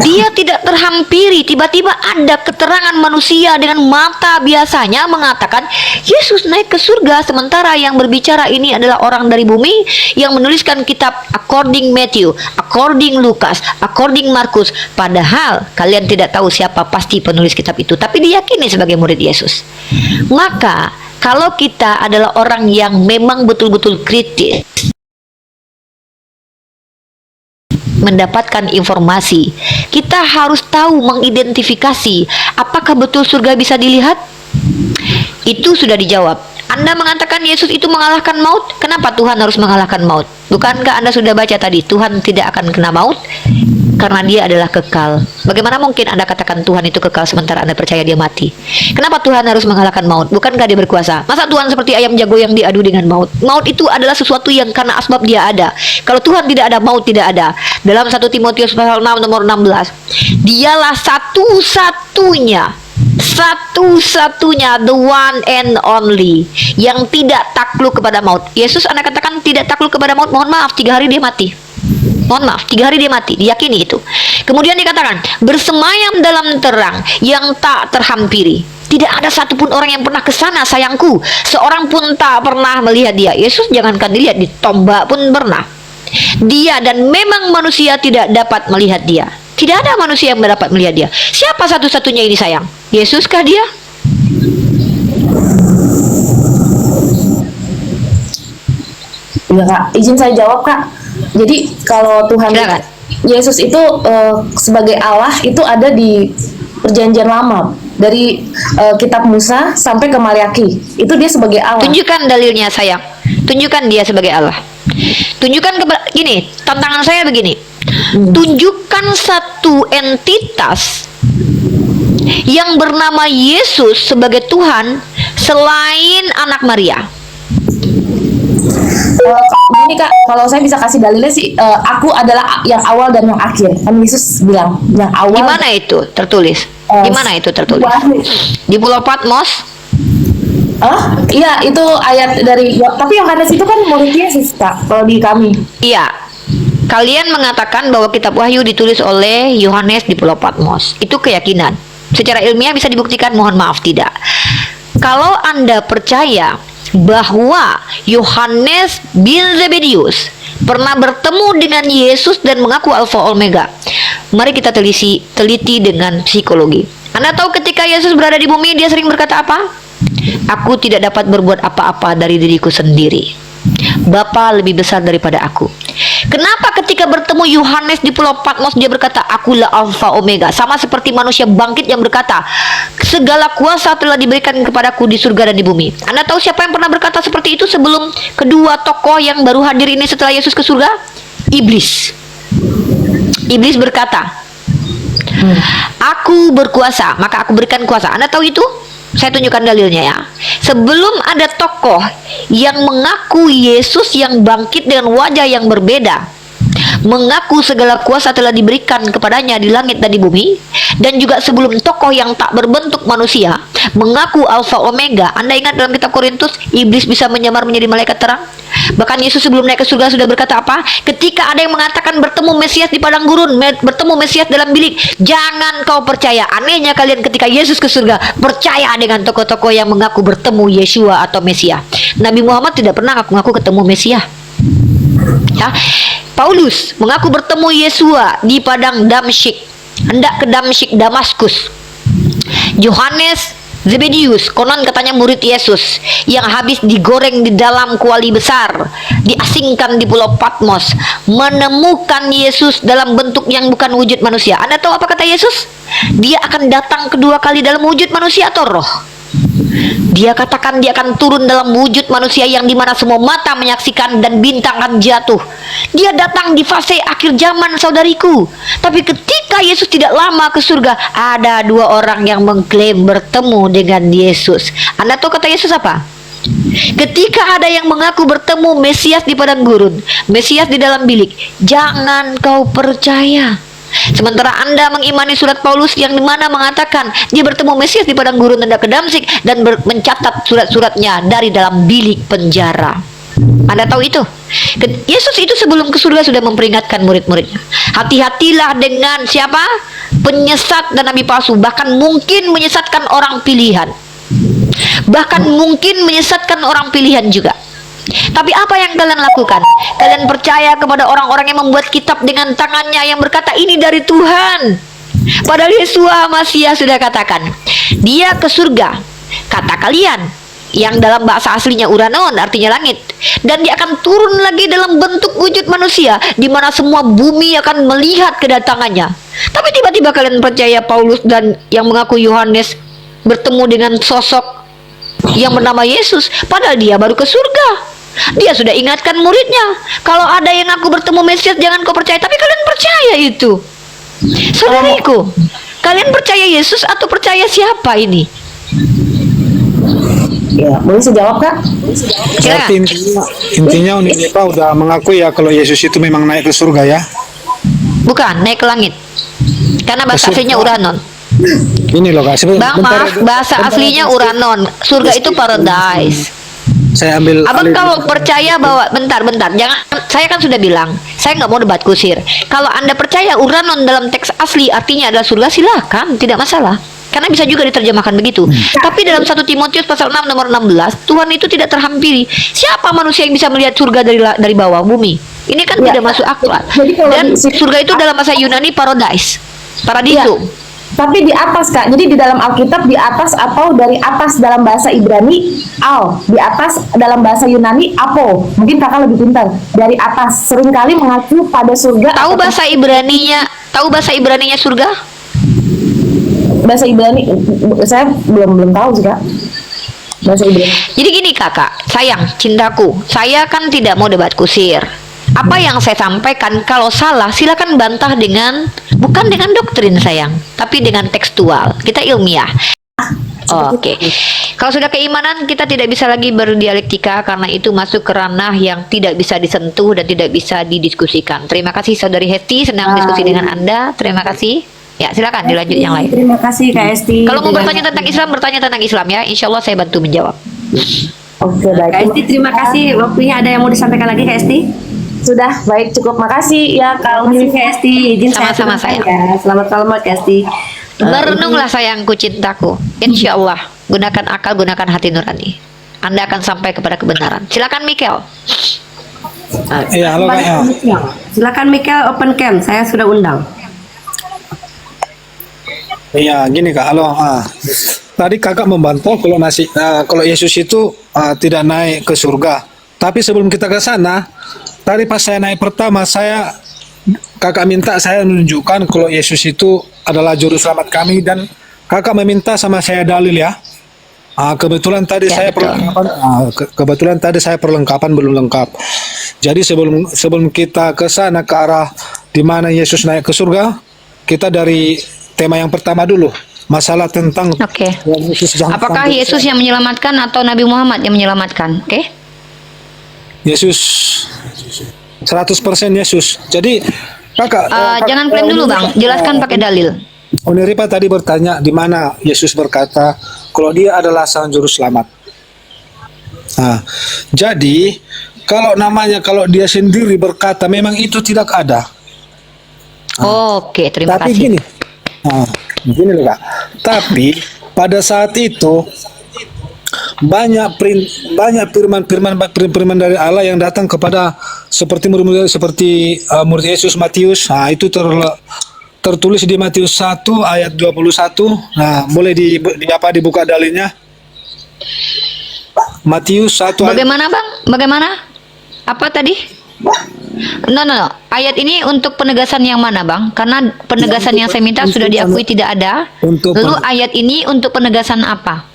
Dia tidak terhampiri. Tiba-tiba ada keterangan manusia dengan mata biasanya mengatakan Yesus naik ke surga, sementara yang berbicara ini adalah orang dari bumi yang menuliskan kitab according Matthew, according Lukas, according Markus. Padahal kalian tidak tahu siapa pasti penulis kitab itu, tapi diyakini sebagai murid Yesus. Maka kalau kita adalah orang yang memang betul-betul kritis mendapatkan informasi, kita harus tahu mengidentifikasi apakah betul surga bisa dilihat. Itu sudah dijawab. Anda mengatakan Yesus itu mengalahkan maut. Kenapa Tuhan harus mengalahkan maut? Bukankah Anda sudah baca tadi Tuhan tidak akan kena maut karena dia adalah kekal? Bagaimana mungkin Anda katakan Tuhan itu kekal sementara Anda percaya dia mati? Kenapa Tuhan harus mengalahkan maut? Bukankah dia berkuasa? Masa Tuhan seperti ayam jago yang diadu dengan maut? Maut itu adalah sesuatu yang karena asbab dia ada. Kalau Tuhan tidak ada, maut tidak ada. Dalam 1 Timotius pasal 6 nomor 16, dialah satu-satunya, the one and only, yang tidak takluk kepada maut. Yesus Anda katakan tidak takluk kepada maut. Mohon maaf, 3 hari dia mati. Mohon maaf, 3 hari dia mati, diyakini itu. Kemudian dikatakan bersemayam dalam terang yang tak terhampiri. Tidak ada satupun orang yang pernah ke sana, sayangku. Seorang pun tak pernah melihat dia. Yesus jangankan dilihat, ditombak pun pernah. Dia, dan memang manusia tidak dapat melihat dia. Tidak ada manusia yang dapat melihat dia. Siapa satu-satunya ini, sayang? Yesuskah dia? Iya, Kak, izin saya jawab, Kak. Jadi kalau Tuhan Silakan. Yesus itu sebagai Allah itu ada di Perjanjian Lama, dari kitab Musa sampai ke Maliaki. Itu dia sebagai Allah. Tunjukkan dalilnya, sayang. Tunjukkan dia sebagai Allah. Tunjukkan gini, tantangan saya begini. Tunjukkan satu entitas yang bernama Yesus sebagai Tuhan selain anak Maria. Gini, Kak, kalau saya bisa kasih dalilnya sih, aku adalah yang awal dan yang akhir. Kan Yesus bilang yang awal. Di mana itu tertulis? Di mana itu tertulis? Di Pulau Patmos? Iya, itu ayat dari, tapi yang ada situ kan murid Yesus, Kak, kalau di kami. Iya. Kalian mengatakan bahwa kitab Wahyu ditulis oleh Yohanes di Pulau Patmos. Itu keyakinan. Secara ilmiah bisa dibuktikan? Mohon maaf, tidak. Kalau Anda percaya bahwa Yohanes bin Zebedius pernah bertemu dengan Yesus dan mengaku Alfa Omega, mari kita teliti dengan psikologi. Anda tahu ketika Yesus berada di bumi, dia sering berkata apa? Aku tidak dapat berbuat apa-apa dari diriku sendiri. Bapa lebih besar daripada aku. Kenapa ketika bertemu Yohanes di Pulau Patmos dia berkata akulah Alfa Omega, sama seperti manusia bangkit yang berkata segala kuasa telah diberikan kepadaku di surga dan di bumi. Anda tahu siapa yang pernah berkata seperti itu sebelum kedua tokoh yang baru hadir ini setelah Yesus ke surga? Iblis. Iblis berkata, aku berkuasa, maka aku berikan kuasa. Anda tahu itu? Saya tunjukkan dalilnya ya. Sebelum ada tokoh yang mengaku Yesus yang bangkit dengan wajah yang berbeda, mengaku segala kuasa telah diberikan kepadanya di langit dan di bumi, dan juga sebelum tokoh yang tak berbentuk manusia mengaku Alfa Omega. Anda ingat dalam kitab Korintus, iblis bisa menyamar menjadi malaikat terang? Bahkan Yesus sebelum naik ke surga sudah berkata apa? Ketika ada yang mengatakan bertemu Mesias di padang gurun, bertemu Mesias dalam bilik, jangan kau percaya. Anehnya kalian ketika Yesus ke surga percaya dengan tokoh-tokoh yang mengaku bertemu Yeshua atau Mesias. Nabi Muhammad tidak pernah ngaku-ngaku ketemu Mesias. Ya, Paulus mengaku bertemu Yesua di padang Damsyik, hendak ke Damsyik Damaskus. Yohanes Zebedius, konon katanya murid Yesus, yang habis digoreng di dalam kuali besar, diasingkan di Pulau Patmos, menemukan Yesus dalam bentuk yang bukan wujud manusia. Anda tahu apa kata Yesus? Dia akan datang kedua kali dalam wujud manusia atau roh. Dia katakan dia akan turun dalam wujud manusia yang dimana semua mata menyaksikan dan bintang akan jatuh. Dia datang di fase akhir zaman, saudariku. Tapi ketika Yesus tidak lama ke surga, ada dua orang yang mengklaim bertemu dengan Yesus. Anda tahu kata Yesus apa? Ketika ada yang mengaku bertemu Mesias di padang gurun, Mesias di dalam bilik, jangan kau percaya. Sementara Anda mengimani surat Paulus yang dimana mengatakan dia bertemu Mesias di padang gurun hendak ke Damsyik dan mencatat surat-suratnya dari dalam bilik penjara. Anda tahu itu? Yesus itu sebelum ke surga sudah memperingatkan murid-muridnya. Hati-hatilah dengan siapa? Penyesat dan nabi palsu, bahkan mungkin menyesatkan orang pilihan. Bahkan mungkin menyesatkan orang pilihan juga. Tapi apa yang kalian lakukan? Kalian percaya kepada orang-orang yang membuat kitab dengan tangannya yang berkata ini dari Tuhan. Padahal Yesua Masias sudah katakan, dia ke surga, kata kalian, yang dalam bahasa aslinya uranon, artinya langit. Dan dia akan turun lagi dalam bentuk wujud manusia, di mana semua bumi akan melihat kedatangannya. Tapi tiba-tiba kalian percaya Paulus dan yang mengaku Yohanes bertemu dengan sosok yang bernama Yesus, padahal dia baru ke surga. Dia sudah ingatkan muridnya, kalau ada yang aku bertemu Mesias jangan kau percaya. Tapi kalian percaya itu. Saudariku, kalian percaya Yesus atau percaya siapa ini? Ya, boleh saya jawab, Kak? Berarti intinya Unilipa udah mengakui ya kalau Yesus itu memang naik ke surga ya? Bukan, naik ke langit. Karena bahasa aslinya uranon. Ini loh Kak, Bang, maaf, bahasa aslinya uranon. Surga itu paradise. Saya ambil Abang alih kalau dulu. percaya bahwa bentar, jangan, saya kan sudah bilang, saya nggak mau debat kusir. Kalau Anda percaya uranon dalam teks asli artinya adalah surga, silakan, tidak masalah. Karena bisa juga diterjemahkan begitu. Tapi dalam 1 Timotius pasal 6 nomor 16, Tuhan itu tidak terhampiri. Siapa manusia yang bisa melihat surga dari bawah bumi? Ini kan Ya. tidak masuk akal. Jadi kalau Dan di- surga itu dalam bahasa Yunani paradise. Paradiso. Ya. Tapi di atas, Kak. Jadi di dalam Alkitab di atas, atau dari atas dalam bahasa Ibrani al, di atas dalam bahasa Yunani apo. Mungkin Kakak lebih pintar. Dari atas seringkali mengacu pada surga. Tahu atau bahasa Ibraninya? Tahu bahasa Ibraninya surga? bahasa Ibrani saya belum tahu sih, Kak. Bahasa Ibrani. Jadi gini kakak, sayang, cintaku, saya kan tidak mau debat kusir. Apa yang saya sampaikan kalau salah silakan bantah dengan, bukan dengan doktrin sayang, tapi dengan tekstual. Kita ilmiah. Oke. Kalau sudah keimanan kita tidak bisa lagi berdialektika karena itu masuk ke ranah yang tidak bisa disentuh dan tidak bisa didiskusikan. Terima kasih Saudari Hesti, senang diskusi dengan Anda. Terima kasih. Ya, silakan dilanjut yang lain. Terima kasih Kak Esti. Kalau mau bertanya tentang Islam, bertanya tentang Islam ya. Insya Allah saya bantu menjawab. Oke, Kak baik. Esti, terima kasih. Waktunya ada yang mau disampaikan lagi Kak Esti? Sudah, baik, cukup. Makasih ya, Kak Uni. Kak Esti, izin saya Sama-sama, tutup sayang. ya. Selamat malam Kak Esti. Merenunglah sayangku, cintaku. Insya Allah, gunakan akal, gunakan hati nurani. Anda akan sampai kepada kebenaran. Silakan Mikel. Iya, halo Kak. Ya. Silakan Michael open cam, saya sudah undang. Iya, gini Kak. Halo. Tadi Kakak membantah kalau Yesus itu tidak naik ke surga. Tapi sebelum kita ke sana, tadi pas saya naik pertama, Kakak minta saya menunjukkan kalau Yesus itu adalah juru selamat kami dan Kakak meminta sama saya dalil ya. Kebetulan tadi Ya, saya betul. perlengkapan belum lengkap. Jadi sebelum kita ke sana ke arah di mana Yesus naik ke surga, kita dari tema yang pertama dulu, masalah tentang Oke. Yesus jangan Apakah sampai- Yesus yang menyelamatkan atau Nabi Muhammad yang menyelamatkan? Oke. Yesus 100% Yesus. Jadi Kakak Jangan klaim dulu Bang, jelaskan pakai dalil. Uniripa tadi bertanya di mana Yesus berkata kalau dia adalah sang juru selamat. Jadi kalau dia sendiri berkata memang itu tidak ada. Oke, terima Tapi kasih. gini loh Kak. Tapi pada saat itu banyak firman dari Allah yang datang kepada seperti murid murid Yesus Matius. Nah, itu tertulis di Matius 1 ayat 21. Nah, boleh dibuka dalilnya. Matius 1 ayat. Bagaimana Bang? Bagaimana? Apa tadi? No. Ayat ini untuk penegasan yang mana Bang? Karena penegasan yang saya minta sudah diakui tidak ada. Lalu ayat ini untuk penegasan apa?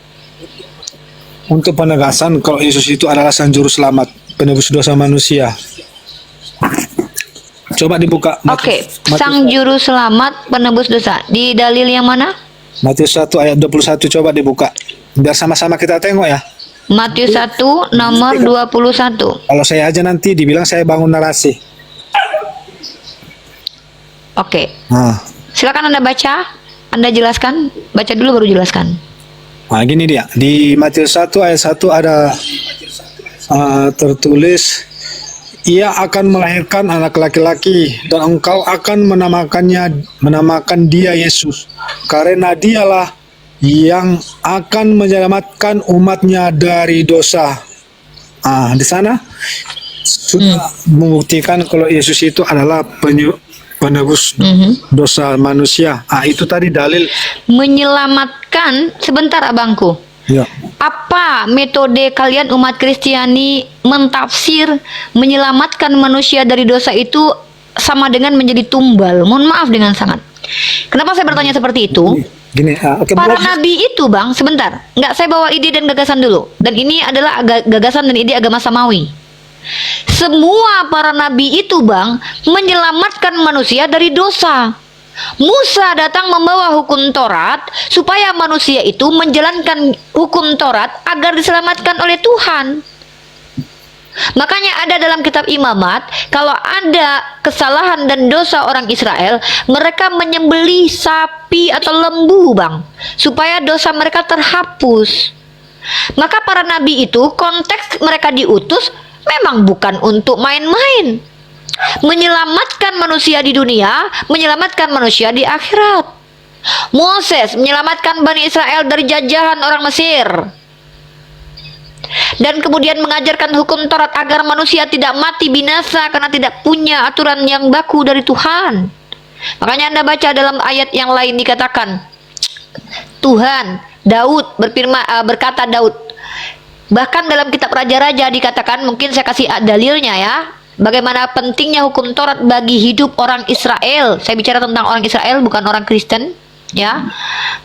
Untuk penegasan kalau Yesus itu adalah sang juru selamat, penebus dosa manusia. Coba dibuka. Oke, sang juru selamat penebus dosa. Di dalil yang mana? Matius 1 ayat 21, coba dibuka. Biar sama-sama kita tengok ya. Matius 1 nomor 21. Kalau saya aja nanti dibilang saya bangun narasi. Oke. Nah, Silakan Anda baca. Anda jelaskan. Baca dulu baru jelaskan. nah gini dia. Di Matius 1 ayat 1 ada tertulis, ia akan melahirkan anak laki-laki dan engkau akan menamakan dia Yesus, karena dialah yang akan menyelamatkan umatnya dari dosa. Di sana sudah membuktikan kalau Yesus itu adalah penebus dosa manusia. Itu tadi dalil. Menyelamatkan, sebentar abangku. Ya. Apa metode kalian umat Kristiani mentafsir menyelamatkan manusia dari dosa itu sama dengan menjadi tumbal? Mohon maaf dengan sangat. Kenapa saya bertanya seperti itu? Gini, oke, Para boleh. nabi itu Bang, sebentar. Nggak, saya bawa ide dan gagasan dulu. Dan ini adalah gagasan dan ide agama Samawi. Semua para nabi itu Bang menyelamatkan manusia dari dosa. Musa datang membawa hukum Taurat supaya manusia itu menjalankan hukum Taurat agar diselamatkan oleh Tuhan. Makanya ada dalam kitab Imamat, kalau ada kesalahan dan dosa orang Israel, mereka menyembelih sapi atau lembu Bang, supaya dosa mereka terhapus. Maka para nabi itu konteks mereka diutus memang bukan untuk main-main. Menyelamatkan manusia di dunia, menyelamatkan manusia di akhirat. Moses menyelamatkan Bani Israel dari jajahan orang Mesir, dan kemudian mengajarkan hukum Taurat agar manusia tidak mati binasa karena tidak punya aturan yang baku dari Tuhan. Makanya Anda baca dalam ayat yang lain dikatakan, Tuhan, Daud berkata Daud. Bahkan dalam kitab Raja-Raja dikatakan, mungkin saya kasih dalilnya ya, bagaimana pentingnya hukum Taurat bagi hidup orang Israel. Saya bicara tentang orang Israel, bukan orang Kristen, ya.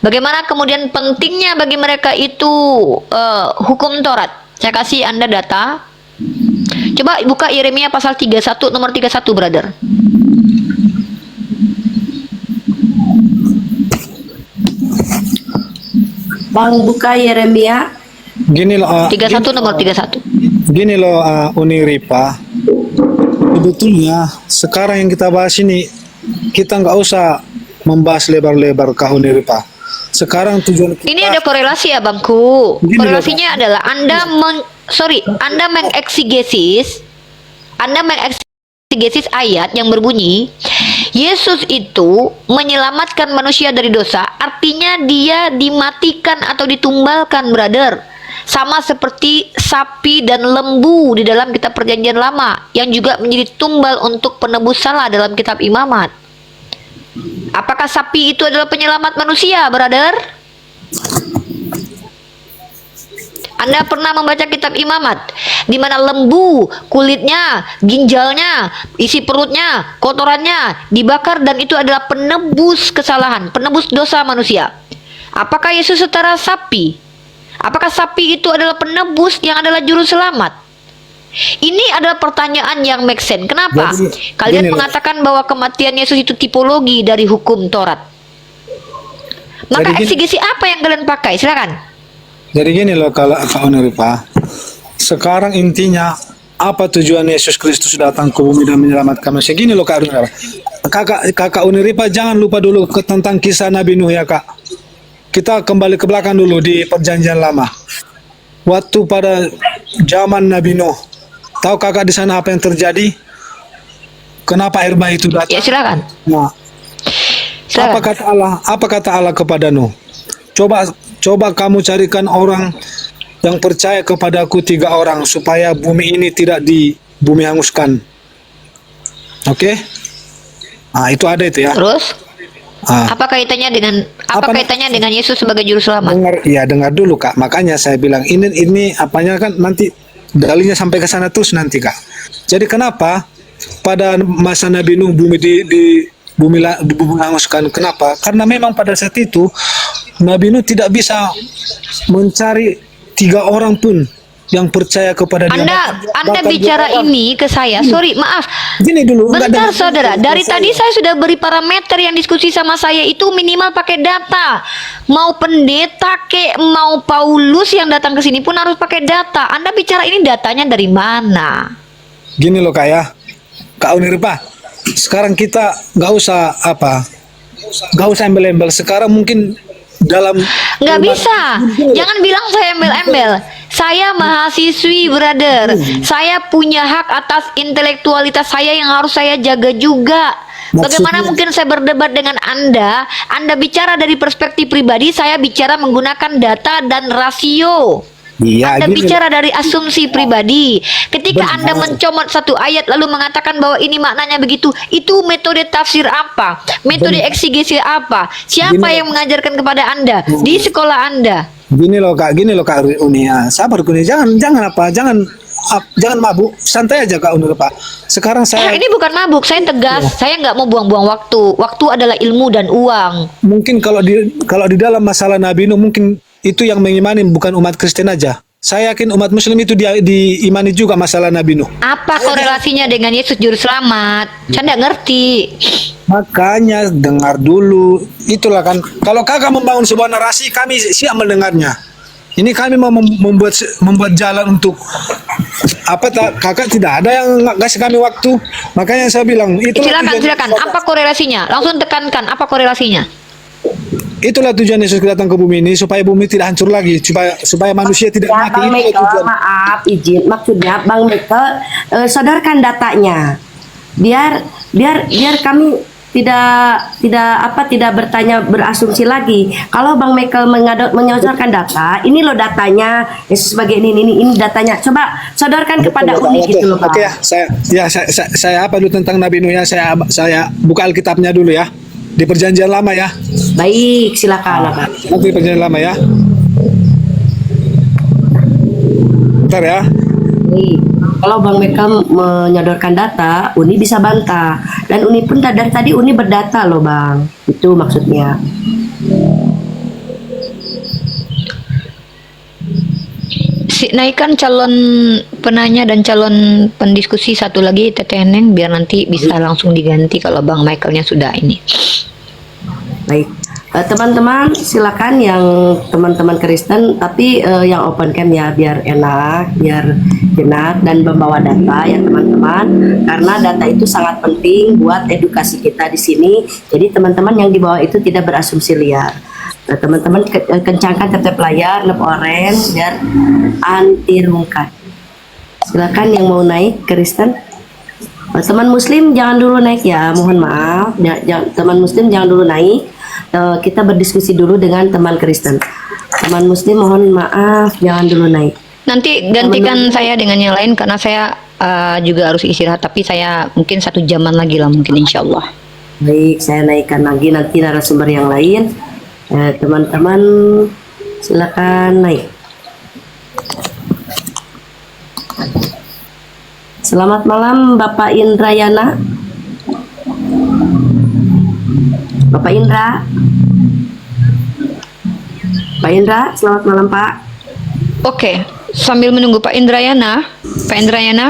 Bagaimana kemudian pentingnya bagi mereka itu hukum Taurat. Saya kasih Anda data. Coba buka Yeremia pasal 31 nomor 31, brother. Bang, buka Yeremia. Gini loh, 31 nomor 31. Gini loh, Uni Ripa. Sebetulnya sekarang yang kita bahas ini, kita nggak usah membahas lebar-lebar ke Uni Ripa. Sekarang tujuan kita, Ini ada korelasi ya Bangku. Begini, Korelasinya adalah Anda mengeksegesis ayat yang berbunyi Yesus itu menyelamatkan manusia dari dosa, artinya dia dimatikan atau ditumbalkan, brother. Sama seperti sapi dan lembu di dalam kitab Perjanjian Lama yang juga menjadi tumbal untuk penebus salah dalam kitab Imamat. Apakah sapi itu adalah penyelamat manusia, brother? Anda pernah membaca kitab Imamat di mana lembu, kulitnya, ginjalnya, isi perutnya, kotorannya dibakar dan itu adalah penebus kesalahan, penebus dosa manusia. Apakah Yesus setara sapi? Apakah sapi itu adalah penebus yang adalah juru selamat? Ini adalah pertanyaan yang make sense. Kenapa? Kalian gini, mengatakan bahwa kematian Yesus itu tipologi dari hukum Taurat. Maka eksegesi apa yang kalian pakai? Silakan. jadi gini loh, kalau Kak Uni Ripa, sekarang intinya apa tujuan Yesus Kristus datang ke bumi dan menyelamatkan manusia? Gini loh Kak Uni Ripa. Kakak Uni Ripa, jangan lupa dulu tentang kisah Nabi Nuh ya Kak. Kita kembali ke belakang dulu di Perjanjian Lama. Waktu pada zaman Nabi Nuh, tahu kakak di sana apa yang terjadi? Kenapa air bah itu datang? Ya silakan. Nah, Silakan. apa kata Allah kepada Nuh? Coba kamu carikan orang yang percaya kepadaku 3 orang supaya bumi ini tidak di bumi hanguskan. Oke? Ah, itu ada itu ya. Terus Ah, apa kaitannya dengan Apa- kaitannya dengan Yesus sebagai juru selamat? dengar dulu Kak. Makanya saya bilang ini apanya kan nanti dalilnya sampai ke sana terus nanti Kak. Jadi kenapa pada masa Nabi Nuh bumi di bumi hanguskan? Kenapa? Karena memang pada saat itu Nabi Nuh tidak bisa mencari 3 orang pun yang percaya kepada dia. Anda Bahkan bicara 2 orang. ini ke saya. Sorry, maaf. Gini dulu. enggak Bentar dengar. saudara, dari tadi saya sudah beri parameter yang diskusi sama saya itu minimal pakai data. Mau pendeta kek, mau Paulus yang datang ke sini pun harus pakai data. Anda bicara ini datanya dari mana? Gini loh Kak ya, Kak Unirpa, sekarang kita nggak usah embel-embel. Sekarang mungkin dalam Nggak bisa. Jangan bilang saya embel-embel. Saya mahasiswi, brother. Saya punya hak atas intelektualitas saya yang harus saya jaga juga. Bagaimana Maksudnya- mungkin saya berdebat dengan Anda? Anda bicara dari perspektif pribadi, saya bicara menggunakan data dan rasio. Iya, Anda gini bicara dari asumsi pribadi. Ketika Anda mencomot satu ayat lalu mengatakan bahwa ini maknanya begitu, itu metode tafsir apa? Metode eksegesi apa? Siapa Gini. yang mengajarkan kepada Anda di sekolah Anda? Gini loh Kak Uni, ya. Sabar Uni, jangan mabuk, santai aja Kak Unirpa. Sekarang saya Ini bukan mabuk, saya tegas. Saya nggak mau buang-buang waktu. Waktu adalah ilmu dan uang. mungkin kalau di dalam masalah Nabi Nuh mungkin itu yang mengimani bukan umat Kristen aja. Saya yakin umat Muslim itu diimani juga masalah Nabi Nuh. Apa korelasinya dengan Yesus Juru Selamat? Saya nggak ngerti. Makanya dengar dulu. Itulah kan. Kalau kakak membangun sebuah narasi, kami siap mendengarnya. Ini kami mau membuat jalan untuk kakak tidak ada yang ngasih kami waktu. Makanya saya bilang Silakan. Apa korelasinya? Langsung tekankan. Apa korelasinya? Itulah tujuan Yesus datang ke bumi ini supaya bumi tidak hancur lagi, supaya manusia tidak Ya, mati. Bang Itulah Michael, tujuan. maaf izin. Maksudnya Bang Michael sodorkan datanya. Biar kami tidak bertanya berasumsi lagi. Kalau Bang Michael menyodorkan data, ini loh datanya Yesus sebagai ini datanya. Coba sodorkan kepada Uni gitu loh, Bang. Oke ya, saya apa dulu tentang Nabi Nuh ya, saya buka Alkitabnya dulu ya. Di perjanjian lama ya. Baik, silakan, Bang. Nanti perjanjian lama ya. Bentar ya. Baik. Kalau Bang Michael menyodorkan data, Uni bisa bantah. Dan Uni pun dari tadi Uni berdata loh, Bang. Itu maksudnya. Naikkan calon penanya dan calon pendiskusi satu lagi, Teteh Neng, biar nanti bisa langsung diganti kalau Bang Michaelnya sudah ini. Baik, teman-teman silakan yang teman-teman Kristen tapi yang open cam ya biar enak dan membawa data ya teman-teman, karena data itu sangat penting buat edukasi kita di sini. Jadi teman-teman yang di bawah itu tidak berasumsi liar. Teman-teman kencangkan tetap layar lep orange dan anti rungkat. Silakan yang mau naik Kristen. Teman Muslim jangan dulu naik ya, mohon maaf. Teman Muslim jangan dulu naik. Kita berdiskusi dulu dengan teman Kristen. Teman Muslim mohon maaf, jangan dulu naik. Nanti gantikan saya dengan yang lain karena saya juga harus istirahat. Tapi saya mungkin 1 jaman lagi lah mungkin, insya Allah. Baik, saya naikkan lagi nanti narasumber yang lain. Teman-teman silakan naik. Selamat malam Bapak Indrayana. Bapak Indra. Pak Indra, selamat malam Pak. Oke, sambil menunggu Pak Indrayana,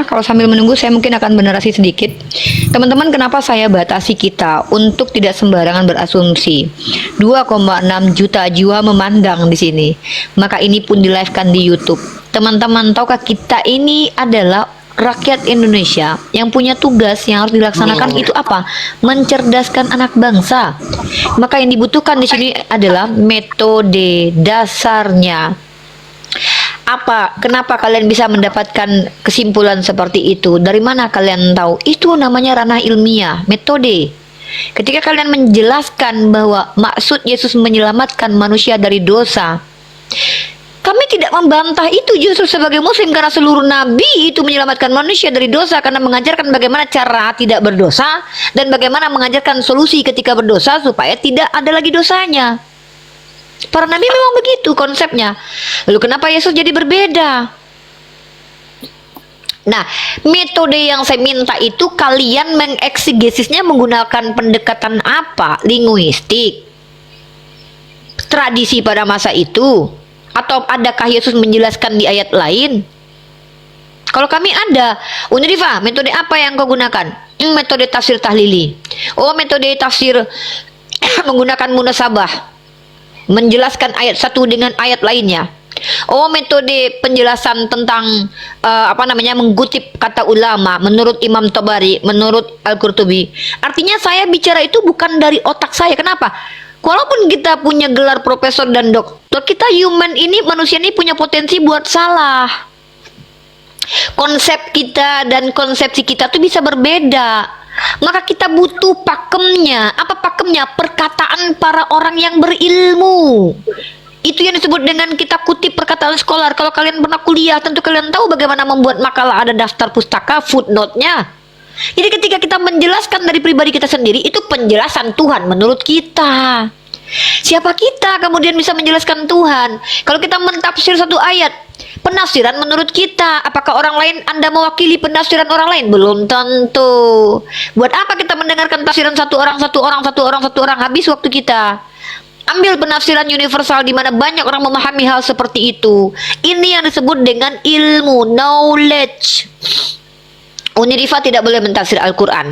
kalau sambil menunggu saya mungkin akan bernarasi sedikit. Teman-teman, kenapa saya batasi kita untuk tidak sembarangan berasumsi? 2,6 juta jiwa memandang di sini. Maka ini pun di-live-kan di YouTube. Teman-teman, tahukah kita ini adalah rakyat Indonesia yang punya tugas yang harus dilaksanakan itu apa? Mencerdaskan anak bangsa. Maka yang dibutuhkan di sini adalah metode dasarnya. Apa? Kenapa kalian bisa mendapatkan kesimpulan seperti itu? Dari mana kalian tahu? Itu namanya ranah ilmiah, metode. Ketika kalian menjelaskan bahwa maksud Yesus menyelamatkan manusia dari dosa, Kami tidak membantah itu justru sebagai muslim, karena seluruh nabi itu menyelamatkan manusia dari dosa karena mengajarkan bagaimana cara tidak berdosa dan bagaimana mengajarkan solusi ketika berdosa supaya tidak ada lagi dosanya. Para nabi memang begitu konsepnya. Lalu kenapa Yesus jadi berbeda? Nah, metode yang saya minta itu kalian mengeksegesinya menggunakan pendekatan apa? Linguistik, tradisi pada masa itu, atau adakah Yesus menjelaskan di ayat lain? Kalau kami ada, Unrifa, metode apa yang kau gunakan? Metode tafsir tahlili. Oh, metode tafsir menggunakan munasabah, menjelaskan ayat satu dengan ayat lainnya. Oh, metode penjelasan tentang mengutip kata ulama menurut Imam Tabari, menurut Al-Qurtubi. Artinya saya bicara itu bukan dari otak saya. Kenapa? Walaupun kita punya gelar profesor dan doktor, kita human ini, manusia ini punya potensi buat salah. Konsep kita dan konsepsi kita tuh bisa berbeda. Maka kita butuh pakemnya. Apa pakemnya? Perkataan para orang yang berilmu. Itu yang disebut dengan kita kutip perkataan scholar. Kalau kalian pernah kuliah, tentu kalian tahu bagaimana membuat makalah, ada daftar pustaka, footnote-nya. Jadi ketika kita menjelaskan dari pribadi kita sendiri, itu penjelasan Tuhan menurut kita. Siapa kita kemudian bisa menjelaskan Tuhan? Kalau kita mentafsir satu ayat, penafsiran menurut kita. Apakah orang lain Anda mewakili penafsiran orang lain? Belum tentu. Buat apa kita mendengarkan tafsiran satu orang, habis waktu kita. Ambil penafsiran universal di mana banyak orang memahami hal seperti itu. Ini yang disebut dengan ilmu, knowledge. Unirifa tidak boleh mentafsir Al-Quran.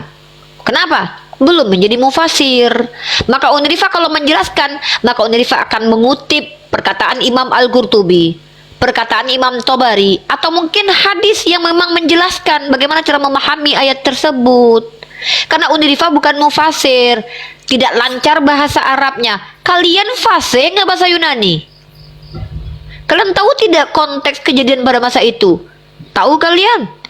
Kenapa? Belum menjadi mufasir. Maka Unirifa kalau menjelaskan, maka Unirifa akan mengutip perkataan Imam Al-Qurtubi, perkataan Imam Tabari, atau mungkin hadis yang memang menjelaskan bagaimana cara memahami ayat tersebut. Karena Unirifa bukan mufasir, tidak lancar bahasa Arabnya. Kalian fasih nggak bahasa Yunani? Kalian tahu tidak konteks kejadian pada masa itu? Tahu kalian?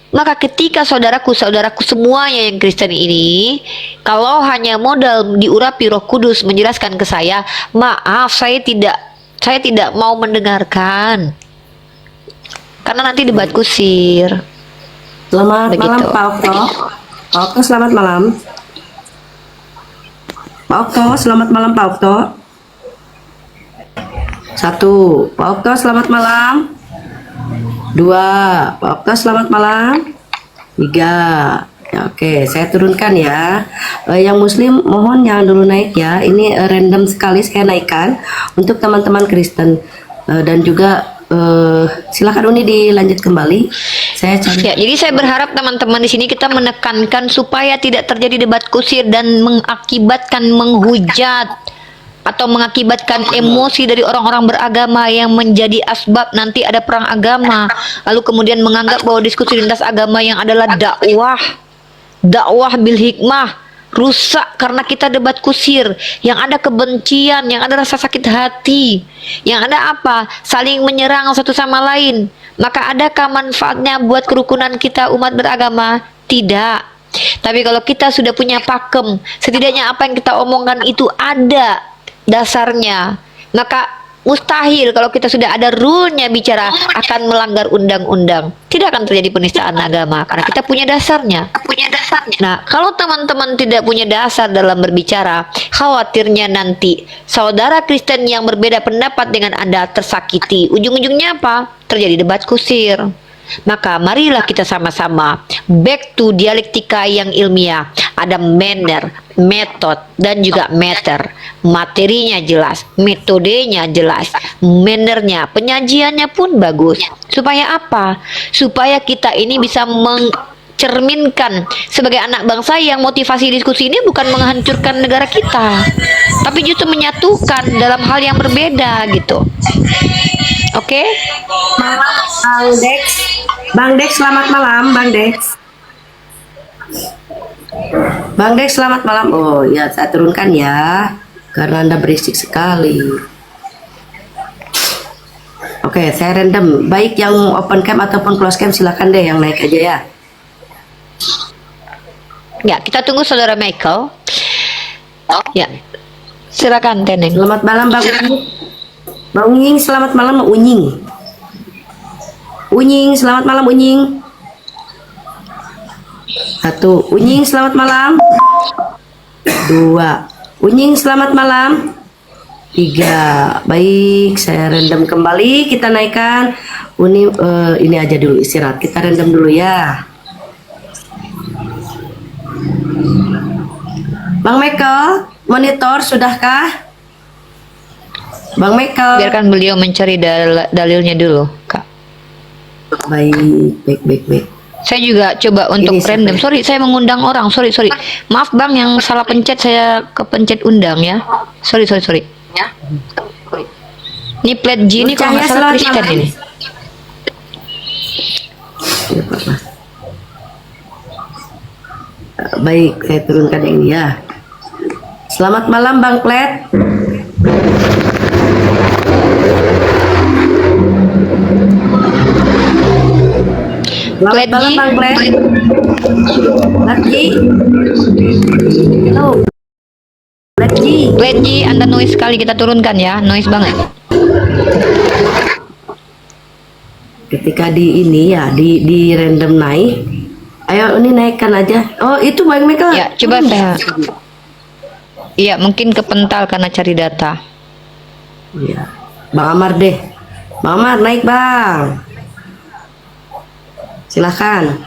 Maka ketika saudaraku-saudaraku semuanya yang Kristen ini, kalau hanya modal diurapi Roh Kudus menjelaskan ke saya, maaf, saya tidak mau mendengarkan. Karena nanti debat kusir. Selamat Begitu. malam Pak Okto. Pak Okto, selamat malam. Pak Okto, selamat malam Pak Okto. 1. Pak Okto, selamat malam. 2. Pak Okto, selamat malam. 3. Ya, oke, saya turunkan ya. Yang Muslim mohon jangan dulu naik ya. Ini random sekali saya naikkan untuk teman-teman Kristen. Dan juga silakan Uni dilanjut kembali. Saya cari. Ya, jadi saya berharap teman-teman di sini kita menekankan supaya tidak terjadi debat kusir dan mengakibatkan menghujat atau mengakibatkan emosi dari orang-orang beragama yang menjadi asbab nanti ada perang agama, lalu kemudian menganggap bahwa diskusi lintas agama yang adalah dakwah bil hikmah rusak karena kita debat kusir, yang ada kebencian, yang ada rasa sakit hati, yang ada apa? Saling menyerang satu sama lain. Maka adakah manfaatnya buat kerukunan kita umat beragama? Tidak. Tapi kalau kita sudah punya pakem, setidaknya apa yang kita omongkan itu ada dasarnya, maka mustahil kalau kita sudah ada rule-nya bicara akan melanggar undang-undang. Tidak akan terjadi penistaan agama karena kita punya dasarnya. Nah, kalau teman-teman tidak punya dasar dalam berbicara, khawatirnya nanti saudara Kristen yang berbeda pendapat dengan Anda tersakiti. Ujung-ujungnya apa? Terjadi debat kusir. Maka marilah kita sama-sama back to dialektika yang ilmiah. Ada manner, method, dan juga matter. Materinya jelas, metodenya jelas, mannernya, penyajiannya pun bagus. Supaya apa? Supaya kita ini bisa mencerminkan sebagai anak bangsa yang motivasi diskusi ini bukan menghancurkan negara kita, tapi justru menyatukan dalam hal yang berbeda gitu. Oke? Bang Dex. Bang Dex, selamat malam, Bang Dex. Bang Dex, selamat malam. Oh ya, saya turunkan ya, karena Anda berisik sekali. Oke, saya random. Baik yang open cam ataupun close cam silakan deh yang naik aja ya. Ya, kita tunggu saudara Michael. Ya, silakan Teneng. Selamat malam Bang Uni. Mbak Unying, selamat malam Mbak Unying. Unying, selamat malam Unying. 1. Unying, selamat malam. 2. Unying, selamat malam. 3. Baik, saya random kembali. Kita naikkan ini aja dulu istirahat. Kita random dulu ya. Bang Michael, monitor sudahkah? Bang Michael. Biarkan beliau mencari dalilnya dulu, Kak. Baik. Saya juga coba untuk Ini siapa random. ya? Sorry, saya mengundang orang. Sorry. Maaf Bang, yang salah pencet saya kepencet undang ya. Sorry. Ini plat G ini kalau nggak Cahaya, salah selamat Kristen malam. ini. Baik, saya turunkan yang ini ya. Selamat malam Bang Plet. Selamat Plet malam G. Bang Plet. Lagi. Halo. Plet G. Plat G, Anda noise sekali, kita turunkan ya. Noise banget. Ketika di ini ya, di random naik. Ayo ini naikkan aja. Oh, itu Bang Michael. Ya, coba saya. Iya, mungkin kepental karena cari data. Iya. Bang Amar deh. Bang Amar naik Bang. Silahkan.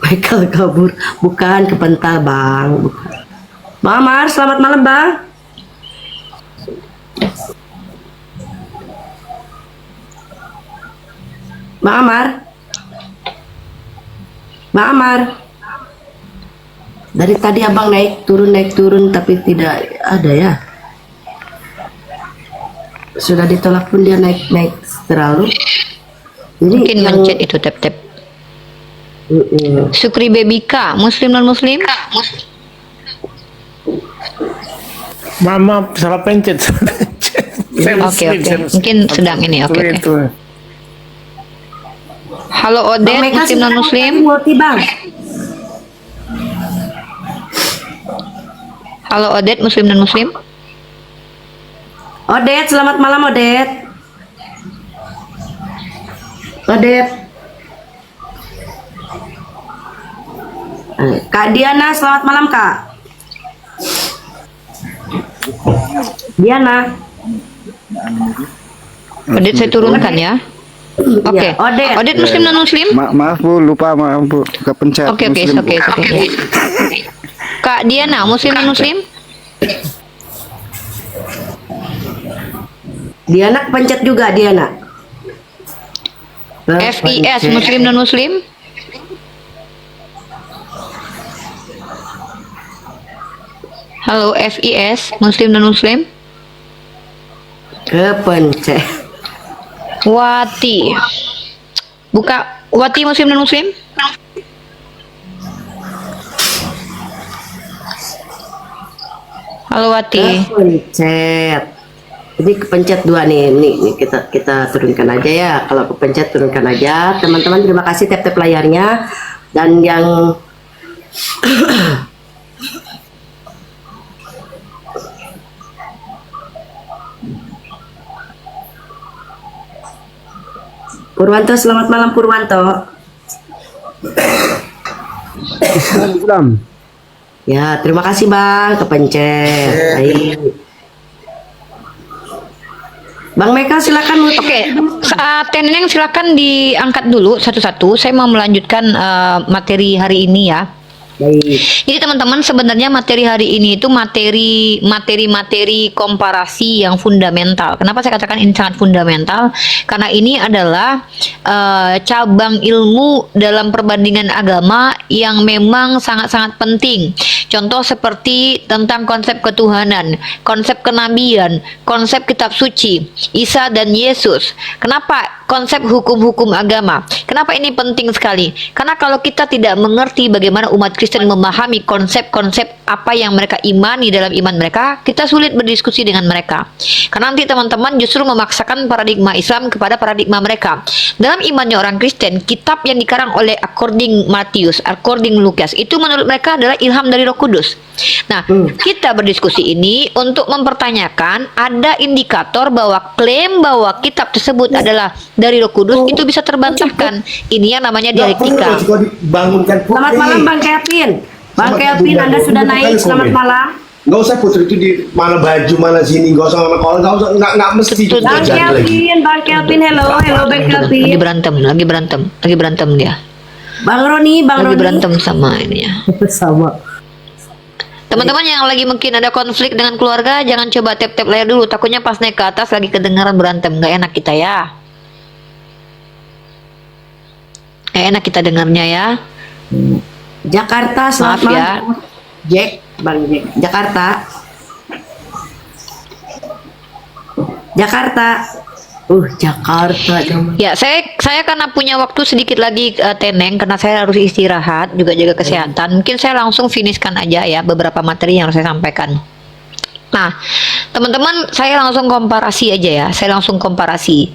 Michael kabur. Bukan kepental Bang. Bukan. Bang Amar, selamat malam Bang. Bang Amar. Bang Amar. Dari tadi abang naik turun tapi tidak ada ya. Sudah ditolak pun dia naik terlalu. Ini Mungkin yang mencet itu tap. Sukri Bebika, Muslim non Muslim? Maaf, salah pencet. Oke. Mungkin sedang ini. Oke. Halo Odet, Bang Meka, Muslim non silakan Muslim? multi, Bang. Halo Odet, Muslim non Muslim? Odet, selamat malam Odet. Odet. Kak Diana, selamat malam Kak. Diana. Odet saya turunkan ya. Oke. Ya, Odet. Odet Muslim non Muslim? Maaf Bu, lupa maaf Bu, kepencet. Oke, Muslim, Bu. ya. Kak Diana, Muslim non Muslim? Diana pencet juga Diana. FIS, Muslim non Muslim? Halo FIS, Muslim non Muslim? Kepencet. Wati. Buka Wati, Muslim non Muslim? Halo Wati. Kepencet. Jadi kepencet dua nih. Nih kita turunkan aja ya. Kalau kepencet turunkan aja. Teman-teman terima kasih tap-tap layarnya dan yang Purwanto, selamat malam Purwanto. Islam. Ya, terima kasih Bang, kepencet. Baik. Bang Meka silakan. Oke, saat Teneng silakan diangkat dulu satu-satu. Saya mau melanjutkan materi hari ini ya. Baik. Jadi teman-teman, sebenarnya materi hari ini itu materi komparasi yang fundamental. Kenapa saya katakan ini sangat fundamental? Karena ini adalah cabang ilmu dalam perbandingan agama yang memang sangat-sangat penting. Contoh seperti tentang konsep ketuhanan, konsep kenabian, konsep kitab suci, Isa dan Yesus. Kenapa konsep hukum-hukum agama? Kenapa ini penting sekali? Karena kalau kita tidak mengerti bagaimana umat Kristen memahami konsep-konsep apa yang mereka imani dalam iman mereka, kita sulit berdiskusi dengan mereka. Karena nanti teman-teman justru memaksakan paradigma Islam kepada paradigma mereka. Dalam imannya orang Kristen, kitab yang dikarang oleh according Matius, according Lukas, itu menurut mereka adalah ilham dari Roh Kudus. Nah, kita berdiskusi ini untuk mempertanyakan ada indikator bahwa klaim bahwa kitab tersebut adalah dari Roh Kudus itu bisa terbantahkan. Ini yang namanya dialektika. Selamat malam Bang Kevin. Bang Kevin, Anda sudah naik. Selamat malam. Nggak usah Putri itu di mana baju mana sini, nggak usah mana kalau nggak usah nggak mesti Bang Kevin, Bang Kevin, hello Bang Kevin. Lagi berantem dia. Bang Roni, Lagi berantem sama ini ya. sama. Teman-teman yang lagi mungkin ada konflik dengan keluarga, jangan coba tap-tap layar dulu. Takutnya pas naik ke atas lagi kedengaran berantem, nggak enak kita ya. Nggak enak kita dengarnya ya. Jakarta, selamat Maaf ya. malam. Jack, Bang Jack. Jakarta. Jakarta. Ya, saya karena punya waktu sedikit lagi Teneng, karena saya harus istirahat juga jaga kesehatan. Mungkin saya langsung finishkan aja ya beberapa materi yang harus saya sampaikan. Nah, teman-teman, saya langsung komparasi aja ya. Saya langsung komparasi.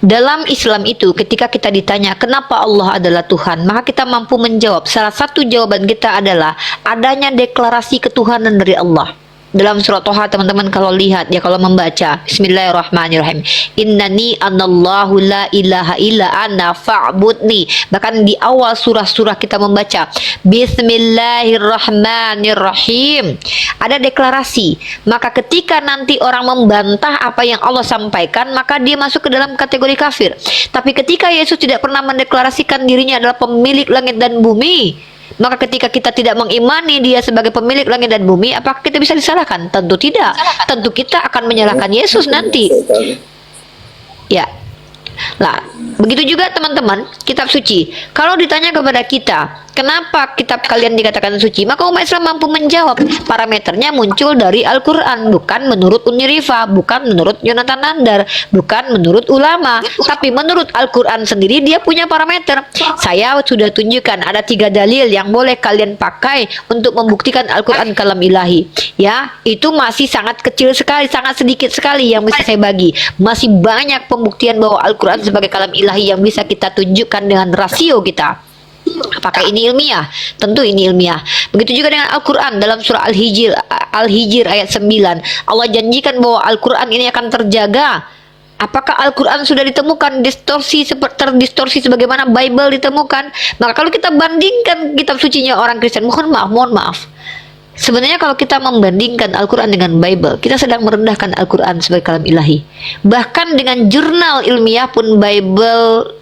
Dalam Islam itu, ketika kita ditanya kenapa Allah adalah Tuhan, maka kita mampu menjawab. Salah satu jawaban kita adalah adanya deklarasi ketuhanan dari Allah. Dalam surat Toha, teman-teman kalau lihat ya, kalau membaca Bismillahirrahmanirrahim, innani anallahu la ilaha illa ana fa'budni. Bahkan di awal surah-surah kita membaca Bismillahirrahmanirrahim, ada deklarasi. Maka ketika nanti orang membantah apa yang Allah sampaikan, maka dia masuk ke dalam kategori kafir. Tapi ketika Yesus tidak pernah mendeklarasikan dirinya adalah pemilik langit dan bumi, maka ketika kita tidak mengimani dia sebagai pemilik langit dan bumi, apakah kita bisa disalahkan? Tentu tidak. Tentu kita akan menyalahkan Yesus nanti. Ya. Lah, begitu juga teman-teman, kitab suci. Kalau ditanya kepada kita, kenapa kitab kalian dikatakan suci? Maka umat Islam mampu menjawab. Parameternya muncul dari Al-Quran, bukan menurut Unirifa, bukan menurut Yonatan Nandar, bukan menurut ulama, tapi menurut Al-Quran sendiri dia punya parameter. Saya sudah tunjukkan ada 3 dalil yang boleh kalian pakai untuk membuktikan Al-Quran kalam ilahi. Ya, itu masih sangat kecil sekali, sangat sedikit sekali yang bisa saya bagi. Masih banyak pembuktian bahwa Al-Quran sebagai kalam ilahi yang bisa kita tunjukkan dengan rasio kita. Apakah ini ilmiah? Tentu ini ilmiah. Begitu juga dengan Al-Quran dalam surah Al-Hijr ayat 9. Allah janjikan bahwa Al-Quran ini akan terjaga. Apakah Al-Quran sudah ditemukan terdistorsi sebagaimana Bible ditemukan? Maka kalau kita bandingkan kitab sucinya orang Kristen, mohon maaf. Sebenarnya kalau kita membandingkan Al-Quran dengan Bible, kita sedang merendahkan Al-Quran sebagai kalam ilahi. Bahkan dengan jurnal ilmiah pun Bible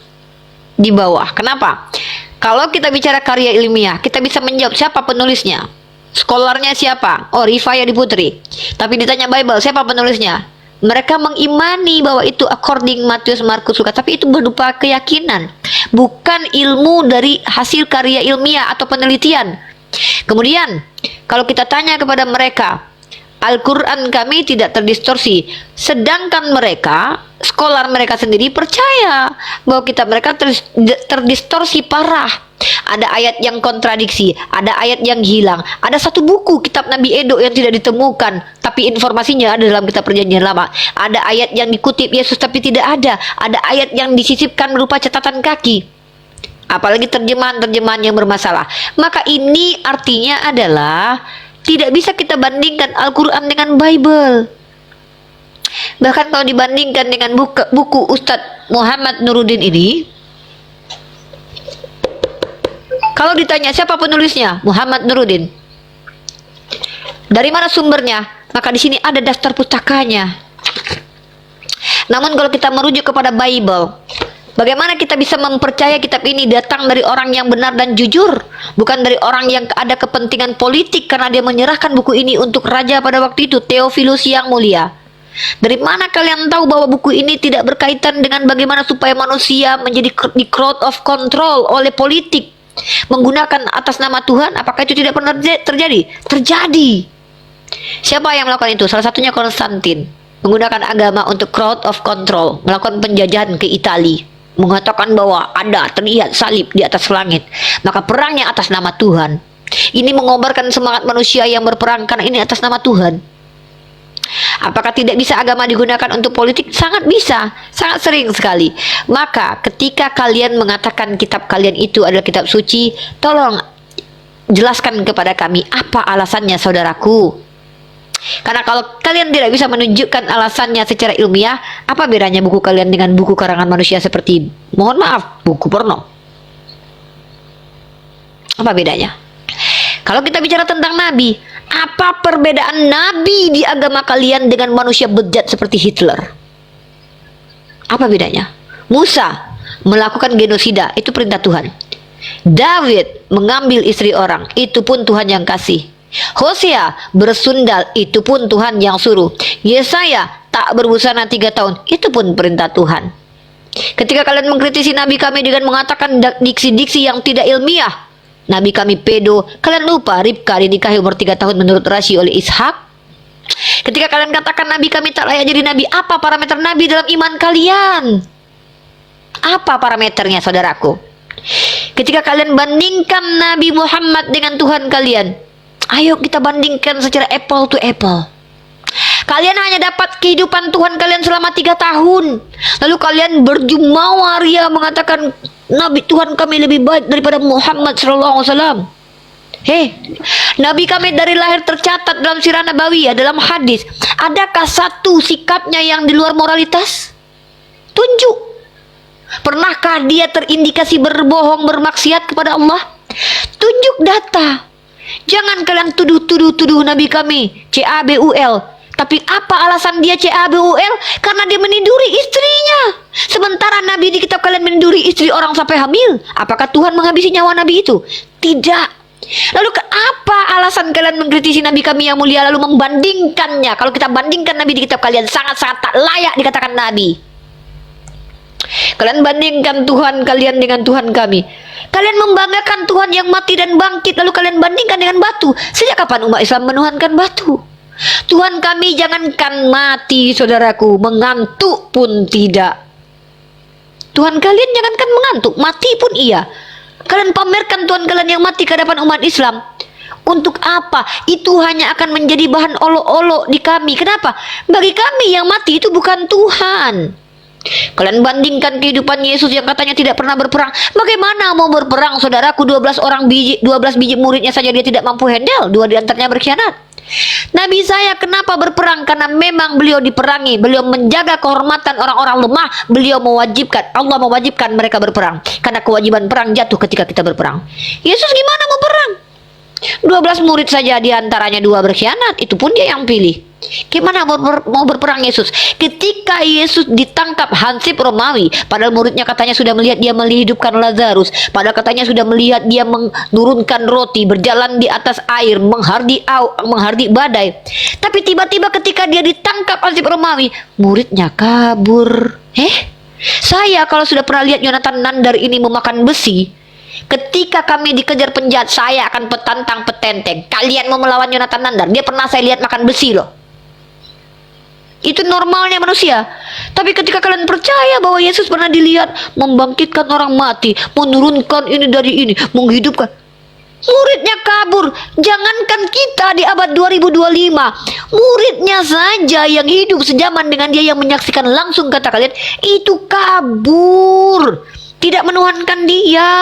di bawah. Kenapa? Kalau kita bicara karya ilmiah, kita bisa menjawab siapa penulisnya, skolarnya siapa. Oh, Rifai Putri. Tapi ditanya Bible, siapa penulisnya? Mereka mengimani bahwa itu according Matius, Markus, Lukas, tapi itu berupa keyakinan, bukan ilmu dari hasil karya ilmiah atau penelitian. Kemudian, kalau kita tanya kepada mereka, Al-Quran kami tidak terdistorsi, sedangkan mereka, skolar mereka sendiri percaya bahwa kitab mereka terdistorsi parah. Ada ayat yang kontradiksi, ada ayat yang hilang, ada satu buku kitab Nabi Edo yang tidak ditemukan, tapi informasinya ada dalam kitab Perjanjian Lama. Ada ayat yang dikutip Yesus tapi tidak ada ayat yang disisipkan berupa catatan kaki. Apalagi terjemahan-terjemahan yang bermasalah. Maka ini artinya adalah tidak bisa kita bandingkan Al-Quran dengan Bible. Bahkan kalau dibandingkan dengan buku Ustadz Muhammad Nuruddin ini, kalau ditanya siapa penulisnya, Muhammad Nuruddin, dari mana sumbernya, maka di sini ada daftar pustakanya. Namun kalau kita merujuk kepada Bible, bagaimana kita bisa mempercaya kitab ini datang dari orang yang benar dan jujur, bukan dari orang yang ada kepentingan politik karena dia menyerahkan buku ini untuk raja pada waktu itu, Theophilus yang mulia. Dari mana kalian tahu bahwa buku ini tidak berkaitan dengan bagaimana supaya manusia menjadi di crowd of control oleh politik menggunakan atas nama Tuhan? Apakah itu tidak pernah terjadi? Terjadi. Siapa yang melakukan itu? Salah satunya Konstantin, menggunakan agama untuk crowd of control, melakukan penjajahan ke Italia, mengatakan bahwa ada terlihat salib di atas langit, maka perangnya atas nama Tuhan. Ini mengobarkan semangat manusia yang berperang karena ini atas nama Tuhan. Apakah tidak bisa agama digunakan untuk politik? Sangat bisa, sangat sering sekali. Maka ketika kalian mengatakan kitab kalian itu adalah kitab suci, tolong jelaskan kepada kami apa alasannya, saudaraku. Karena kalau kalian tidak bisa menunjukkan alasannya secara ilmiah, apa bedanya buku kalian dengan buku karangan manusia seperti, mohon maaf, buku porno? Apa bedanya? Kalau kita bicara tentang nabi, apa perbedaan nabi di agama kalian dengan manusia bejat seperti Hitler? Apa bedanya? Musa melakukan genosida, itu perintah Tuhan. David mengambil istri orang, itu pun Tuhan yang kasih. Hosea bersundal, itu pun Tuhan yang suruh. Yesaya tak berbusana 3 tahun, itu pun perintah Tuhan. Ketika kalian mengkritisi nabi kami dengan mengatakan diksi-diksi yang tidak ilmiah, nabi kami pedo, kalian lupa Ribka dinikahi umur 3 tahun menurut Rashi oleh Ishak. Ketika kalian katakan nabi kami tak layak jadi nabi, apa parameter nabi dalam iman kalian? Apa parameternya, saudaraku? Ketika kalian bandingkan Nabi Muhammad dengan Tuhan kalian, ayo kita bandingkan secara apple to apple. Kalian hanya dapat kehidupan Tuhan kalian selama 3 tahun, lalu kalian berjumawa ria mengatakan Nabi Tuhan kami lebih baik daripada Muhammad SAW. Hei, Nabi kami dari lahir tercatat dalam sirah Nabawiyah, dalam hadis. Adakah satu sikapnya yang di luar moralitas? Tunjuk. Pernahkah dia terindikasi berbohong, bermaksiat kepada Allah? Tunjuk data. Jangan kalian tuduh Nabi kami CABUL. Tapi apa alasan dia CABUL? Karena dia meniduri istrinya. Sementara Nabi di kitab kalian meniduri istri orang sampai hamil. Apakah Tuhan menghabisi nyawa Nabi itu? Tidak. Lalu apa alasan kalian mengkritisi Nabi kami yang mulia lalu membandingkannya? Kalau kita bandingkan Nabi di kitab kalian sangat-sangat tak layak dikatakan Nabi. Kalian bandingkan Tuhan kalian dengan Tuhan kami. Kalian membanggakan Tuhan yang mati dan bangkit, lalu kalian bandingkan dengan batu. Sejak kapan umat Islam menuhankan batu? Tuhan kami jangankan mati, saudaraku, mengantuk pun tidak. Tuhan kalian jangankan mengantuk, mati pun iya. Kalian pamerkan Tuhan kalian yang mati ke hadapan umat Islam. Untuk apa? Itu hanya akan menjadi bahan olok-olok di kami. Kenapa? Bagi kami yang mati itu bukan Tuhan. Kalian bandingkan kehidupan Yesus yang katanya tidak pernah berperang. Bagaimana mau berperang, saudaraku? 12 biji muridnya saja dia tidak mampu handle. 2 diantaranya berkhianat. Nabi saya kenapa berperang? Karena memang beliau diperangi. Beliau menjaga kehormatan orang-orang lemah. Beliau mewajibkan, Allah mewajibkan mereka berperang. Karena kewajiban perang jatuh ketika kita berperang. Yesus gimana mau perang? 12 murid saja diantaranya 2 berkhianat. Itu pun dia yang pilih. Gimana mau berperang Yesus? Ketika Yesus ditangkap hansip Romawi, padahal muridnya katanya sudah melihat dia menghidupkan Lazarus, padahal katanya sudah melihat dia menurunkan roti, berjalan di atas air, menghardik badai. Tapi tiba-tiba ketika dia ditangkap hansip Romawi, muridnya kabur. Saya kalau sudah pernah lihat Yonatan Nandar ini memakan besi, ketika kami dikejar penjahat, saya akan petantang petenteng. Kalian mau melawan Yonatan Nandar? Dia pernah saya lihat makan besi loh. Itu normalnya manusia. Tapi ketika kalian percaya bahwa Yesus pernah dilihat membangkitkan orang mati, menurunkan ini dari ini, menghidupkan, muridnya kabur. Jangankan kita di abad 2025, muridnya saja yang hidup sejaman dengan dia, yang menyaksikan langsung kata kalian, itu kabur, tidak menuhankan dia.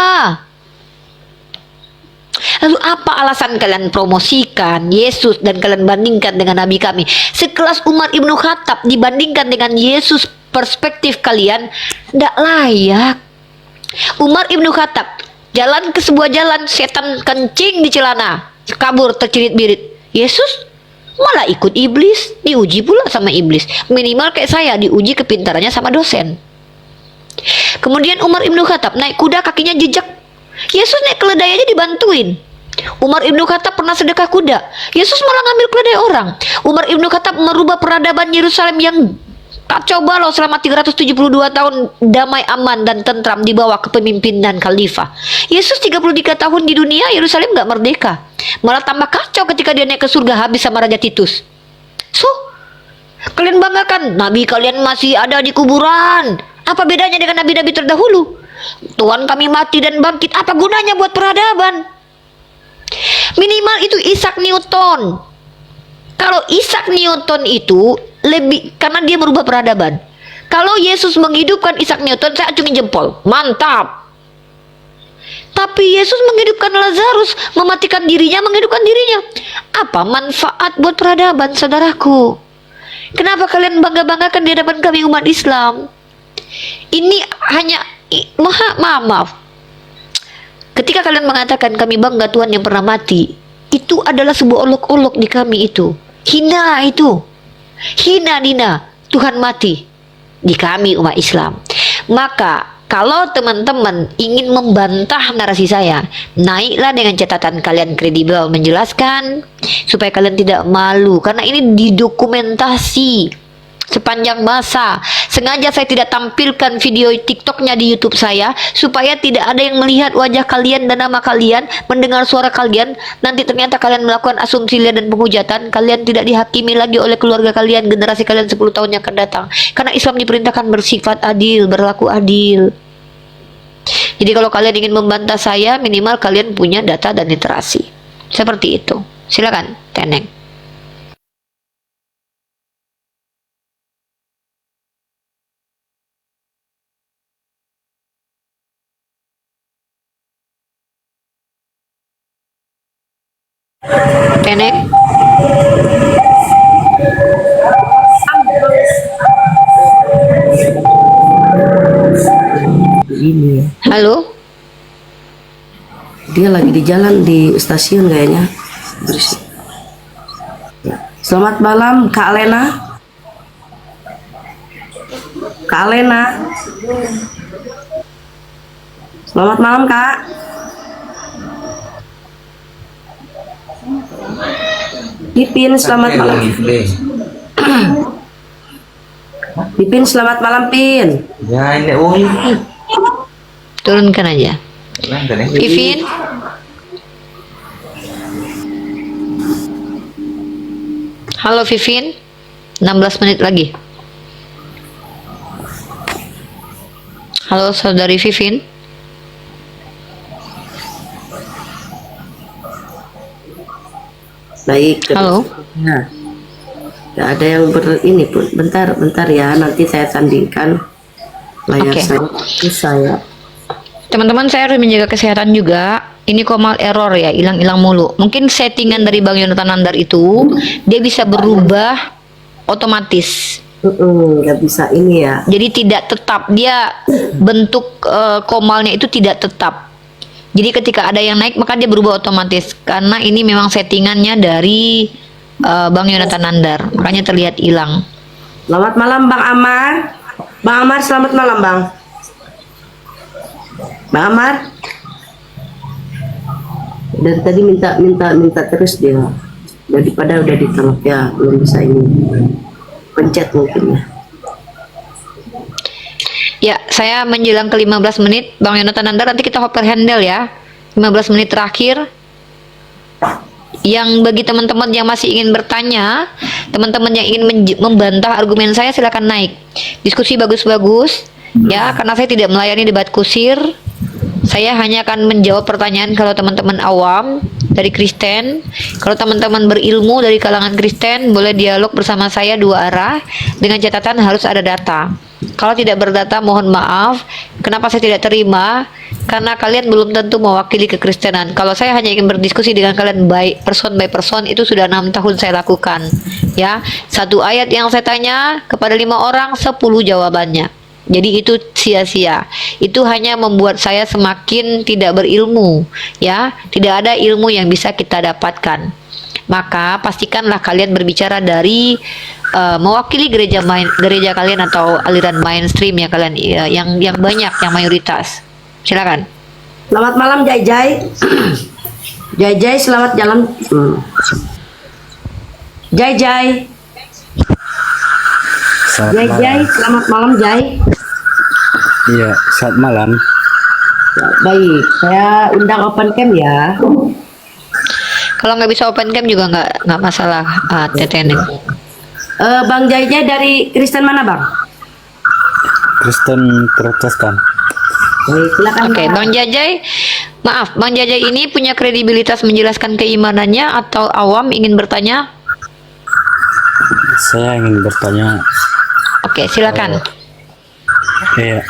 Lalu apa alasan kalian promosikan Yesus dan kalian bandingkan dengan Nabi kami? Sekelas Umar Ibnu Khattab dibandingkan dengan Yesus, perspektif kalian tidak layak. Umar Ibnu Khattab jalan ke sebuah jalan, setan kencing di celana, kabur tercirit-birit. Yesus malah ikut iblis, diuji pula sama iblis. Minimal kayak saya, diuji kepintarannya sama dosen. Kemudian Umar Ibnu Khattab naik kuda, kakinya jejak. Yesus naik keledai aja dibantuin. Umar Ibnu Khattab pernah sedekah kuda, Yesus malah ngambil keledai orang. Umar Ibnu Khattab merubah peradaban Yerusalem yang kacau balau selama 372 tahun, damai, aman, dan tentram di bawah kepemimpinan khalifah. Yesus 33 tahun di dunia, Yerusalem gak merdeka, malah tambah kacau ketika dia naik ke surga habis sama Raja Titus. So, kalian banggakan Nabi kalian masih ada di kuburan. Apa bedanya dengan nabi-nabi terdahulu? Tuhan kami mati dan bangkit, apa gunanya buat peradaban? Minimal itu Isaac Newton. Kalau Isaac Newton itu lebih, karena dia merubah peradaban. Kalau Yesus menghidupkan Isaac Newton, saya acungin jempol, mantap. Tapi Yesus menghidupkan Lazarus, mematikan dirinya, menghidupkan dirinya. Apa manfaat buat peradaban, saudaraku? Kenapa kalian bangga-banggakan di hadapan kami umat Islam? Ini hanya maaf. Ketika kalian mengatakan kami bangga Tuhan yang pernah mati, itu adalah sebuah olok-olok di kami itu. Hina itu. Hina Dina, Tuhan mati di kami umat Islam. Maka kalau teman-teman ingin membantah narasi saya, naiklah dengan catatan kalian kredibel menjelaskan supaya kalian tidak malu, karena ini didokumentasi sepanjang masa. Sengaja saya tidak tampilkan video TikToknya di YouTube saya supaya tidak ada yang melihat wajah kalian dan nama kalian, mendengar suara kalian. Nanti ternyata kalian melakukan asumsi liar dan penghujatan. Kalian tidak dihakimi lagi oleh keluarga kalian, generasi kalian 10 tahun yang akan datang. Karena Islam diperintahkan bersifat adil, berlaku adil. Jadi kalau kalian ingin membantah saya, minimal kalian punya data dan literasi. Seperti itu. Silakan, Teneng. Teneng. Ini ya. Halo. Dia lagi di jalan di stasiun kayaknya. Berisik. Selamat malam Kak Lena. Kak Lena. Selamat malam Kak. Pipin selamat malam. Pipin selamat malam Pin. Ya ini Turunkan aja. Vivin. Halo Vivin. 16 menit lagi. Halo saudari Vivin. Baik. Halo. Nah, ya ada yang ini pun. Bentar ya. Nanti saya sandingkan layar saya. Teman-teman, saya harus menjaga kesehatan juga. Ini komal error ya, hilang-hilang mulu. Mungkin settingan dari Bang Yonatan Nandar itu dia bisa berubah otomatis. Nggak bisa ini ya. Jadi tidak tetap, dia bentuk komalnya itu tidak tetap. Jadi ketika ada yang naik maka dia berubah otomatis, karena ini memang settingannya dari Bang Yonatan Nandar, makanya terlihat hilang. Selamat malam Bang Amar. Bang Amar selamat malam Bang. Bang Amar. Dari tadi minta terus dia. Daripada udah ditolak ya, belum bisa ini. Pencet mungkin ya. Ya, saya menjelang ke 15 menit, Bang Yonatan Nandar, nanti kita hopper handle ya. 15 menit terakhir. Yang bagi teman-teman yang masih ingin bertanya, teman-teman yang ingin membantah argumen saya, silakan naik. Diskusi bagus-bagus ya, karena saya tidak melayani debat kusir. Saya hanya akan menjawab pertanyaan kalau teman-teman awam dari Kristen. Kalau teman-teman berilmu dari kalangan Kristen, boleh dialog bersama saya 2 arah dengan catatan harus ada data. Kalau tidak berdata, mohon maaf. Kenapa saya tidak terima? Karena kalian belum tentu mewakili kekristenan. Kalau saya hanya ingin berdiskusi dengan kalian by person, itu sudah 6 tahun saya lakukan. Ya, 1 ayat yang saya tanya kepada 5 orang, 10 jawabannya. Jadi itu sia-sia. Itu hanya membuat saya semakin tidak berilmu. Ya, tidak ada ilmu yang bisa kita dapatkan. Maka pastikanlah kalian berbicara dari mewakili gereja kalian atau aliran mainstream yang kalian yang banyak, yang mayoritas. Silakan. Selamat malam Jai Jai. Jai Jai selamat jalan. Jai Jai. Jai Jai selamat malam Jai. Iya, selamat malam. Ya, baik, saya undang open cam ya. Kalau nggak bisa open cam juga nggak masalah, Teteneng. Bang Jai Jai dari Kristen mana Bang? Kristen Protestan. Baik, silakan. Oke, Bang Jajai, Maaf, Bang Jajai ini punya kredibilitas menjelaskan keimanannya atau awam ingin bertanya? Saya ingin bertanya, Oke, silakan. iya,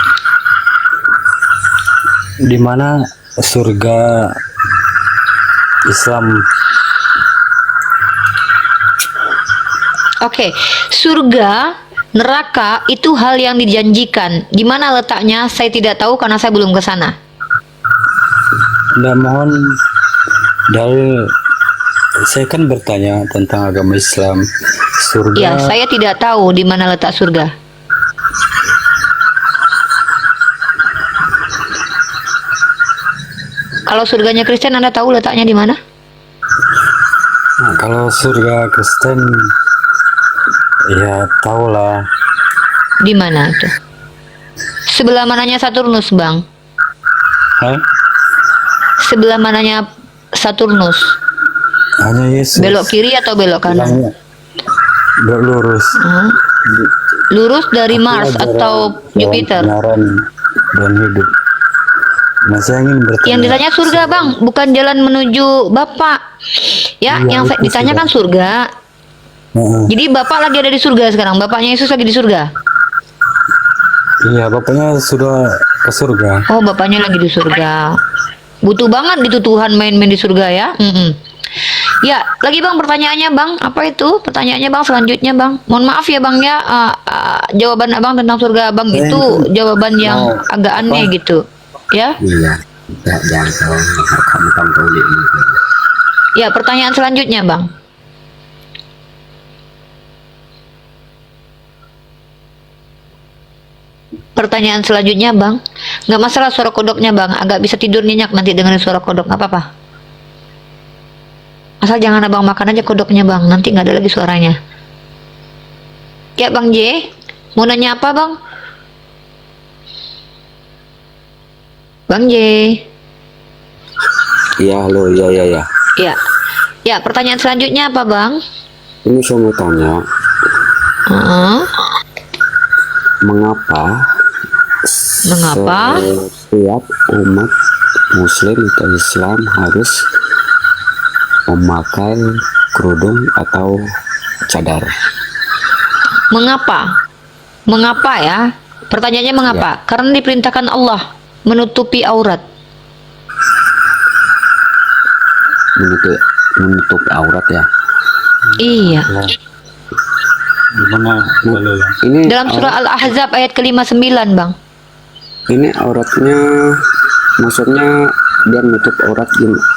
di mana surga Islam? Oke, surga, neraka itu hal yang dijanjikan. Di mana letaknya? Saya tidak tahu karena saya belum ke sana. Dan mohon dalil. Saya kan bertanya tentang agama Islam. Surga. Ya, saya tidak tahu di mana letak surga. Kalau surganya Kristen, Anda tahu letaknya di mana? Nah, kalau surga Kristen, ya tahulah. Di mana tuh? Sebelah mananya Saturnus, Bang? Hah? Sebelah mananya Saturnus? Hanya Yesus. Belok kiri atau belok kanan? Bilangnya, belok lurus. Hmm. Lurus dari Mars Ajaran atau jalan Jupiter? kebenaran dan hidup. Nah, saya ingin bertanya. Yang ditanya surga, Bang, bukan jalan menuju Bapak. Ya, Iya, yang saya itu ditanya kan surga. Heeh. Jadi Bapak lagi ada di surga sekarang. Bapaknya Yesus lagi di surga. Iya, bapaknya sudah ke surga. Oh, bapaknya lagi di surga. Butuh banget itu Tuhan main-main di surga ya. Ya, lagi Bang pertanyaannya Bang. Apa itu? Pertanyaannya Bang selanjutnya Bang. Mohon maaf ya Bang ya. Jawaban Abang tentang surga Abang itu jawaban yang agak aneh gitu. Ya. Iya, jangan tahu kamu tahu ini. Ya, pertanyaan selanjutnya Bang. Pertanyaan selanjutnya Bang. Nggak masalah suara kodoknya Bang. Agak bisa tidur nyenyak nanti dengerin suara kodok. Nggak apa-apa. Asal jangan Abang makan aja kodoknya Bang. Nanti nggak ada lagi suaranya. Ya Bang J. Mau nanya apa Bang? Bang J. Iya, halo, iya. Ya. Ya, pertanyaan selanjutnya apa Bang? Ini saya mau tanya, mengapa setiap umat Muslim atau Islam harus memakai kerudung atau cadar? Mengapa? Mengapa ya? Pertanyaannya mengapa? Karena diperintahkan Allah menutupi aurat. Menutup aurat ya. Iya. Gimana? Ini Dalam surah Al-Ahzab ayat ke-59 Bang. ini auratnya, maksudnya dia menutup aurat,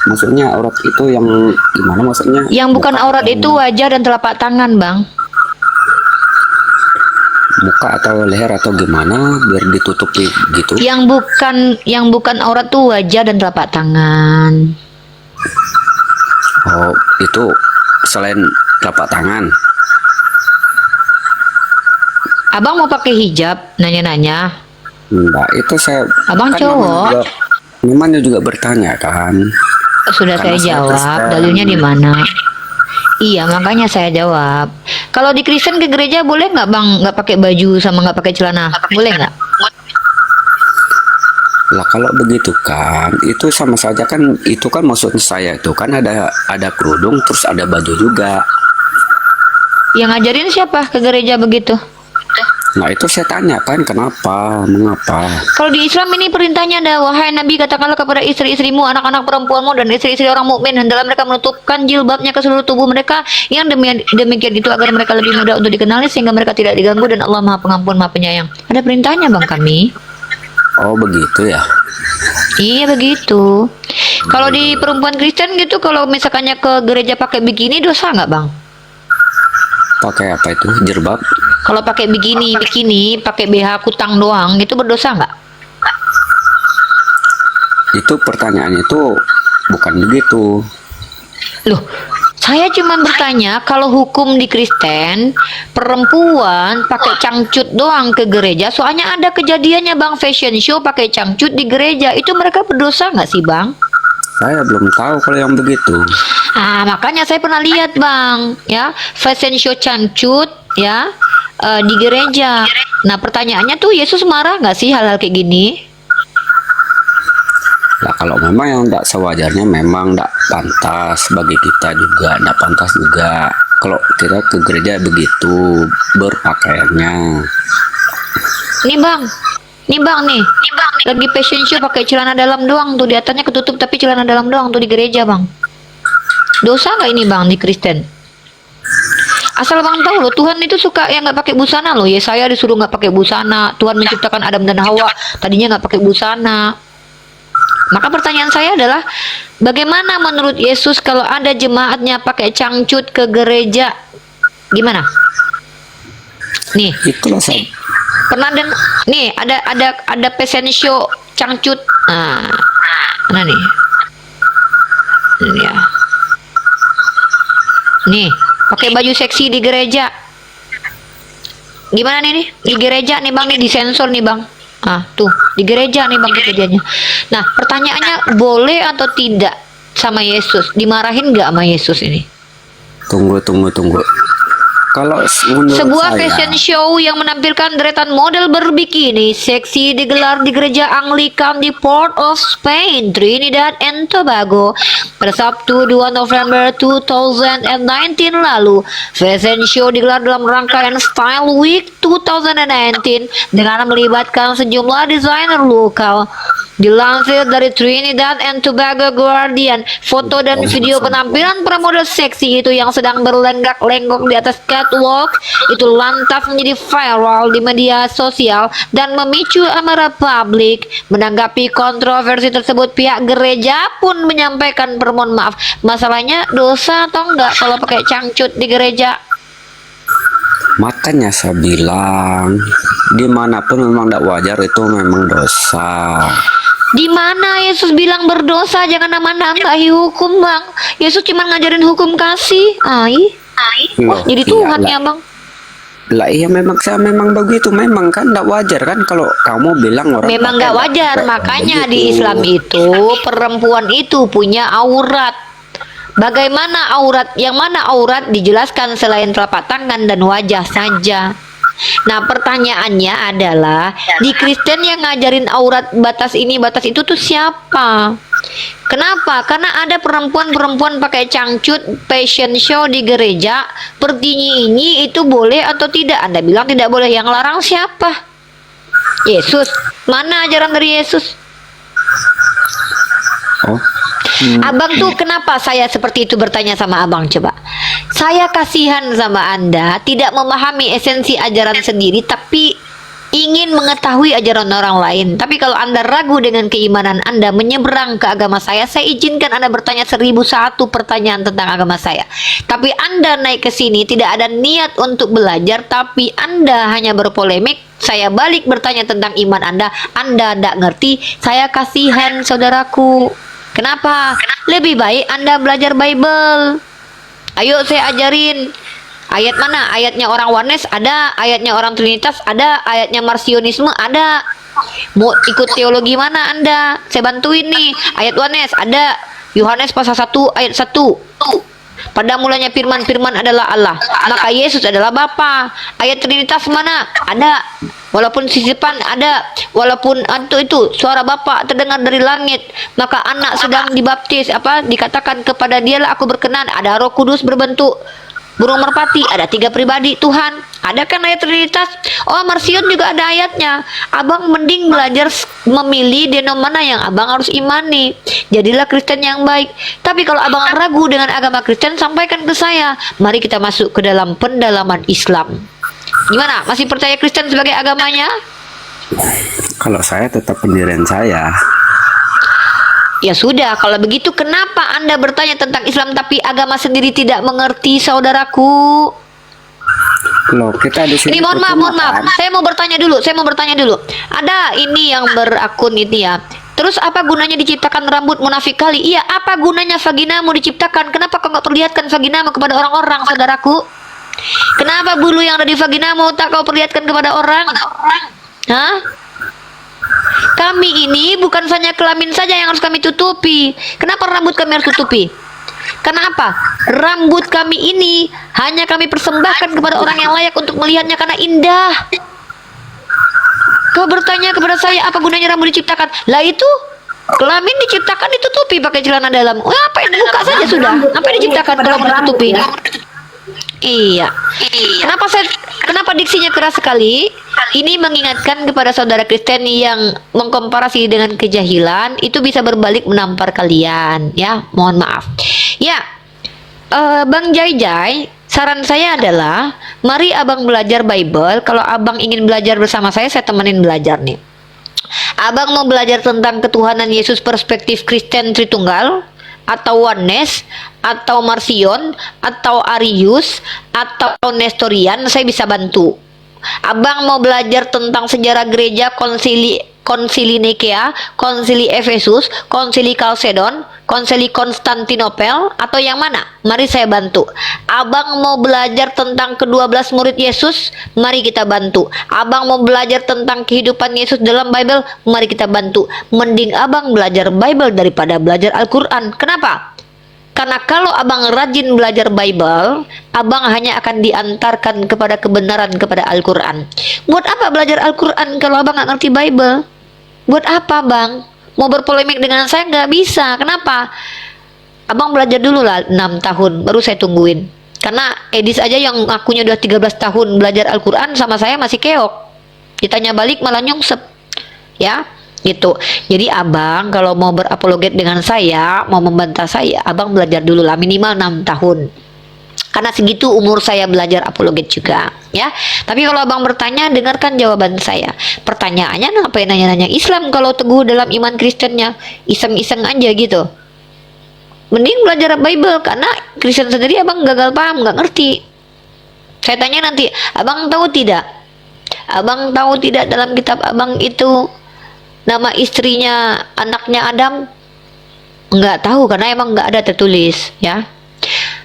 maksudnya aurat itu yang gimana maksudnya? Yang bukan aurat itu wajah dan telapak tangan Bang. Muka atau leher atau gimana biar ditutupi gitu? Yang bukan aurat tuh wajah dan telapak tangan. Oh, itu selain telapak tangan. Abang mau pakai hijab? Nanya-nanya. Enggak, itu saya. Abang kan cowok. Namanya juga bertanya kan. Sudah Karena saya saya jawab. Kristen. Dalilnya di mana? Iya, makanya saya jawab. Kalau di Kristen ke gereja boleh nggak Bang? Nggak pakai baju sama nggak pakai celana? Boleh nggak? Lah kalau begitu kan, itu sama saja kan, itu kan maksudnya saya itu kan ada kerudung terus ada baju juga. Yang ngajarin siapa ke gereja begitu? Nah itu saya tanya kan mengapa? Kalau di Islam ini perintahnya ada, wahai Nabi katakanlah kepada istri-istrimu, anak-anak perempuanmu dan istri-istri orang mukmin hendaklah mereka menutupkan jilbabnya ke seluruh tubuh mereka, yang demikian itu agar mereka lebih mudah untuk dikenali sehingga mereka tidak diganggu dan Allah Maha Pengampun Maha Penyayang. Ada perintahnya Bang kami. Oh begitu ya. Iya begitu. Kalau di perempuan Kristen gitu, kalau misalkannya ke gereja pakai bikini dosa nggak Bang? Pakai apa itu? Jilbab? Kalau pakai bikini, pakai BH kutang doang, itu berdosa nggak? Itu pertanyaan itu bukan begitu. Loh, saya cuma bertanya kalau hukum di Kristen perempuan pakai cangcut doang ke gereja, soalnya ada kejadiannya Bang, fashion show pakai cangcut di gereja, itu mereka berdosa nggak sih Bang? Saya belum tahu kalau yang begitu. Makanya saya pernah lihat Bang, ya fashion show cangcut ya di gereja. Nah pertanyaannya tuh Yesus marah nggak sih hal-hal kayak gini? Lah kalau memang yang tidak sewajarnya memang tidak pantas bagi kita juga, tidak pantas juga kalau kita ke gereja begitu berpakaiannya. Nih bang, nih, lagi fashion show pakai celana dalam doang tuh, di atasnya ketutup tapi celana dalam doang tuh di gereja bang. Dosa nggak ini bang di Kristen? Asal bang tahu loh, Tuhan itu suka yang nggak pakai busana loh. Yesaya disuruh nggak pakai busana. Tuhan menciptakan Adam dan Hawa, tadinya nggak pakai busana. Maka pertanyaan saya adalah, bagaimana menurut Yesus kalau ada jemaatnya pakai cangcut ke gereja? Gimana? Nih, Itulah saya. pernah nih ada fashion show cangcut. Nah, mana nih? Ini ya. Nih, pakai baju seksi di gereja. Gimana nih? Di gereja nih bang, nih disensor nih bang. Ah, tuh di gereja nih bang kejadiannya. Nah, pertanyaannya, boleh atau tidak sama Yesus? Dimarahin nggak sama Yesus ini? Tunggu. Kalau menurut Sebuah saya, fashion show yang menampilkan deretan model berbikini seksi digelar di gereja Anglikan di Port of Spain, Trinidad and Tobago pada Sabtu 2 November 2019 lalu. Fashion show digelar dalam rangkaian Style Week 2019 dengan melibatkan sejumlah desainer lokal. Dilansir dari Trinidad and Tobago Guardian, foto dan video penampilan para model seksi itu yang sedang berlenggak-lenggok di atas catwalk itu lantas menjadi viral di media sosial dan memicu amarah publik. Menanggapi kontroversi tersebut, pihak gereja pun menyampaikan permohonan maaf. Masalahnya, dosa atau enggak kalau pakai cangcut di gereja? makanya saya bilang dimanapun memang tidak wajar, itu memang dosa. Di mana Yesus bilang berdosa? Jangan nambah-nambahi hukum bang. Yesus cuma ngajarin hukum kasih. Wah, jadi Tuhan ya bang. Lah iya, memang saya memang begitu, memang kan tidak wajar kan kalau kamu bilang orang Memang nggak wajar, makanya di Islam itu perempuan itu punya aurat. Bagaimana aurat? Yang mana aurat dijelaskan selain telapak tangan dan wajah saja. Nah, pertanyaannya adalah, di Kristen yang ngajarin aurat batas ini batas itu tuh siapa? Kenapa? Karena ada perempuan-perempuan pakai cangcut fashion show di gereja, pertinyi itu boleh atau tidak? Anda bilang tidak boleh, yang larang siapa? Yesus. Mana ajaran dari Yesus? Abang tuh kenapa saya seperti itu bertanya sama abang, coba? Saya kasihan sama Anda, tidak memahami esensi ajaran sendiri tapi ingin mengetahui ajaran orang lain. Tapi kalau Anda ragu dengan keimanan Anda menyeberang ke agama saya izinkan Anda bertanya 1001 pertanyaan tentang agama saya. Tapi Anda naik ke sini tidak ada niat untuk belajar, tapi Anda hanya berpolemik. Saya balik bertanya tentang iman Anda tidak ngerti. Saya kasihan saudaraku. Kenapa? Lebih baik Anda belajar Bible. Ayo saya ajarin. Ayat mana? Ayatnya orang Oneness ada, ayatnya orang Trinitas ada, ayatnya Marcionisme ada. Mau ikut teologi mana Anda? Saya bantuin nih. Ayat Oneness ada, Yohanes pasal 1 ayat 1. Pada mulanya firman adalah Allah, maka Yesus adalah Bapa. Ayat Trinitas mana? Ada. Walaupun sisipan ada, walaupun itu suara Bapa terdengar dari langit, maka anak sedang dibaptis, dikatakan kepada dialah aku berkenan. Ada Roh Kudus berbentuk burung merpati, ada 3 pribadi Tuhan. Ada kan ayat Trinitas? Oh, Marsion juga ada ayatnya. Abang mending belajar memilih denom mana yang abang harus imani. Jadilah Kristen yang baik. Tapi kalau abang ragu dengan agama Kristen, sampaikan ke saya. Mari kita masuk ke dalam pendalaman Islam. Gimana? Masih percaya Kristen sebagai agamanya? Kalau saya tetap pendirian saya. Ya sudah, kalau begitu kenapa Anda bertanya tentang Islam tapi agama sendiri tidak mengerti, saudaraku? Loh, kita di sini. Ini mohon maaf. Saya mau bertanya dulu. Ada ini yang berakun ini ya. Terus apa gunanya diciptakan rambut munafik kali? Iya, apa gunanya vaginamu diciptakan? Kenapa kau nggak perlihatkan vaginamu kepada orang-orang, saudaraku? Kenapa bulu yang ada di vaginamu tak kau perlihatkan kepada orang? Hah? Kami ini bukan hanya kelamin saja yang harus kami tutupi. Kenapa rambut kami harus tutupi? Kenapa? Rambut kami ini hanya kami persembahkan kepada orang yang layak untuk melihatnya karena indah. Kau bertanya kepada saya apa gunanya rambut diciptakan? Lah itu Kelamin diciptakan ditutupi pakai celana dalam. Oh, apa yang buka saja sudah. Apa yang diciptakan kalau ditutupi? Iya. Kenapa diksinya keras sekali? Ini mengingatkan kepada saudara Kristen yang mengkomparasi dengan kejahilan, itu bisa berbalik menampar kalian, ya. Mohon maaf. Ya. Bang Jai, saran saya adalah mari abang belajar Bible. Kalau abang ingin belajar bersama saya temenin belajar nih. Abang mau belajar tentang ketuhanan Yesus perspektif Kristen Tritunggal, atau Oneness, atau Marcion, atau Arius, atau Nestorian, saya bisa bantu. Abang mau belajar tentang sejarah gereja, konsili Nikea, konsili Efesus, konsili Kalsedon, konsili Konstantinopel, atau yang mana? Mari saya bantu. Abang mau belajar tentang ke-12 murid Yesus, mari kita bantu. Abang mau belajar tentang kehidupan Yesus dalam Bible, mari kita bantu. Mending abang belajar Bible daripada belajar Al-Quran. Kenapa? Karena kalau abang rajin belajar Bible, abang hanya akan diantarkan kepada kebenaran, kepada Al-Quran. Buat apa belajar Al-Quran kalau abang nggak ngerti Bible? Buat apa bang? Mau berpolemik dengan saya nggak bisa. Kenapa? Abang belajar dulu lah 6 tahun, baru saya tungguin. Karena Edis aja yang akunya udah 13 tahun belajar Al-Quran sama saya masih keok. Ditanya balik malah nyungsep. Ya, gitu. Jadi abang kalau mau berapologet dengan saya, mau membantah saya, abang belajar dulu lah minimal 6 tahun. Karena segitu umur saya belajar apologet juga, ya. Tapi kalau abang bertanya, dengarkan jawaban saya. Pertanyaannya ngapain nanya-nanya Islam kalau teguh dalam iman Kristennya? Iseng-iseng aja gitu. Mending belajar Bible, karena Kristen sendiri abang gagal paham, nggak ngerti. Saya tanya nanti, abang tahu tidak? Abang tahu tidak dalam kitab abang itu nama istrinya anaknya Adam? Nggak tahu, karena emang nggak ada tertulis, ya.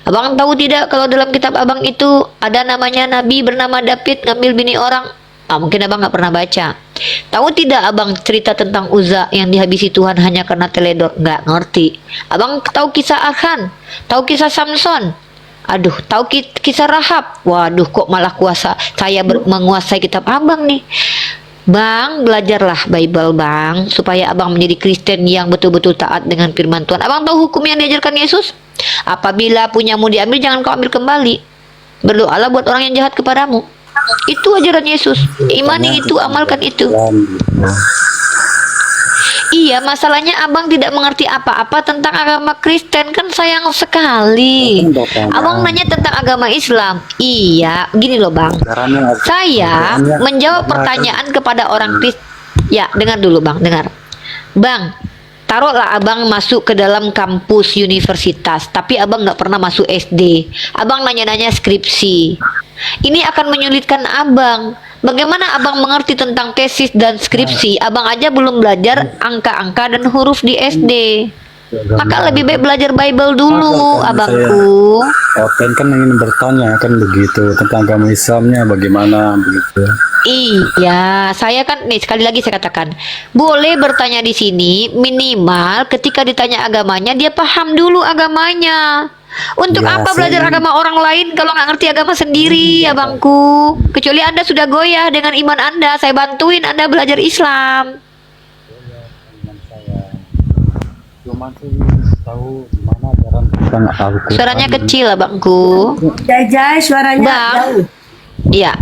Abang tahu tidak kalau dalam kitab abang itu ada namanya nabi bernama David ngambil bini orang? Mungkin abang nggak pernah baca. Tahu tidak abang cerita tentang Uza yang dihabisi Tuhan hanya karena teledor? Nggak ngerti. Abang tahu kisah Akhan? Tahu kisah Samson? Aduh, tahu kisah Rahab? Waduh, kok malah kuasa saya menguasai kitab abang nih. Bang, belajarlah Bible bang, supaya abang menjadi Kristen yang betul-betul taat dengan firman Tuhan. Abang tahu hukum yang diajarkan Yesus? Apabila punyamu diambil, jangan kau ambil kembali. Berdoalah buat orang yang jahat kepadamu. Itu ajaran Yesus. Imani itu, amalkan itu. Iya, masalahnya abang tidak mengerti apa-apa tentang agama Kristen, kan sayang sekali. Abang nanya tentang agama Islam. Iya, gini loh bang. Saya menjawab pertanyaan kepada orang Kristen. Ya, dengar dulu bang, dengar. Bang, taruhlah abang masuk ke dalam kampus universitas, tapi abang nggak pernah masuk SD. Abang nanya-nanya skripsi. Ini akan menyulitkan abang. Bagaimana abang mengerti tentang tesis dan skripsi? Abang aja belum belajar angka-angka dan huruf di SD. Maka lebih baik belajar Bible dulu, abangku. Kan ingin bertanya kan begitu tentang agama Islamnya bagaimana begitu. Iya, saya kan nih sekali lagi saya katakan, boleh bertanya di sini minimal ketika ditanya agamanya dia paham dulu agamanya. Untuk Ya, apa belajar saya- agama orang lain kalau nggak ngerti agama sendiri, abangku? Kecuali Anda sudah goyah dengan iman Anda, saya bantuin Anda belajar Islam. Cuma sih tahu gimana ajaran tentang Al-Quran. Suaranya kecil, abangku. Jai suaranya Bang, jauh. iya.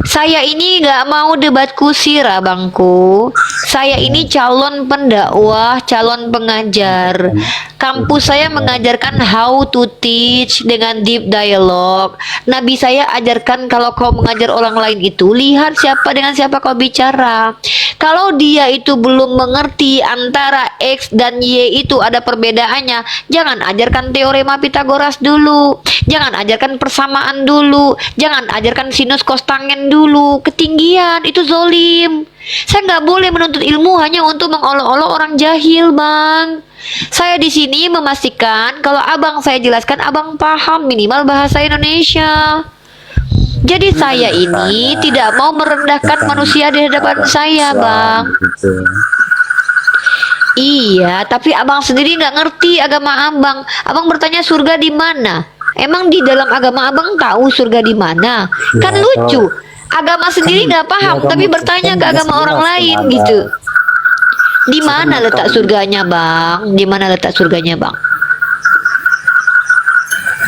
Saya ini nggak mau debat kusir, abangku. Saya ini calon pendakwah, calon pengajar. Kampus saya mengajarkan how to teach dengan deep dialogue. Nabi saya ajarkan kalau kau mengajar orang lain itu, lihat siapa dengan siapa kau bicara. Kalau dia itu belum mengerti antara X dan Y itu ada perbedaannya, jangan ajarkan teorema Pitagoras dulu. Jangan ajarkan persamaan dulu. Jangan ajarkan sinus kostangen dulu. Ketinggian, itu zolim. Saya nggak boleh menuntut ilmu hanya untuk mengolok-olok orang jahil, bang. Saya di sini memastikan kalau abang saya jelaskan, abang paham minimal bahasa Indonesia. Jadi saya ini tidak mau merendahkan manusia di hadapan saya, bang. Gitu. Iya, tapi abang sendiri nggak ngerti agama abang. Abang bertanya surga di mana? Emang di dalam agama abang tahu surga di mana? Kan Ya, lucu. Agama sendiri nggak paham, agama tapi bertanya ke Kristen agama orang jelas lain ada. gitu. Di mana letak surganya, Bang? Di mana letak surganya, Bang?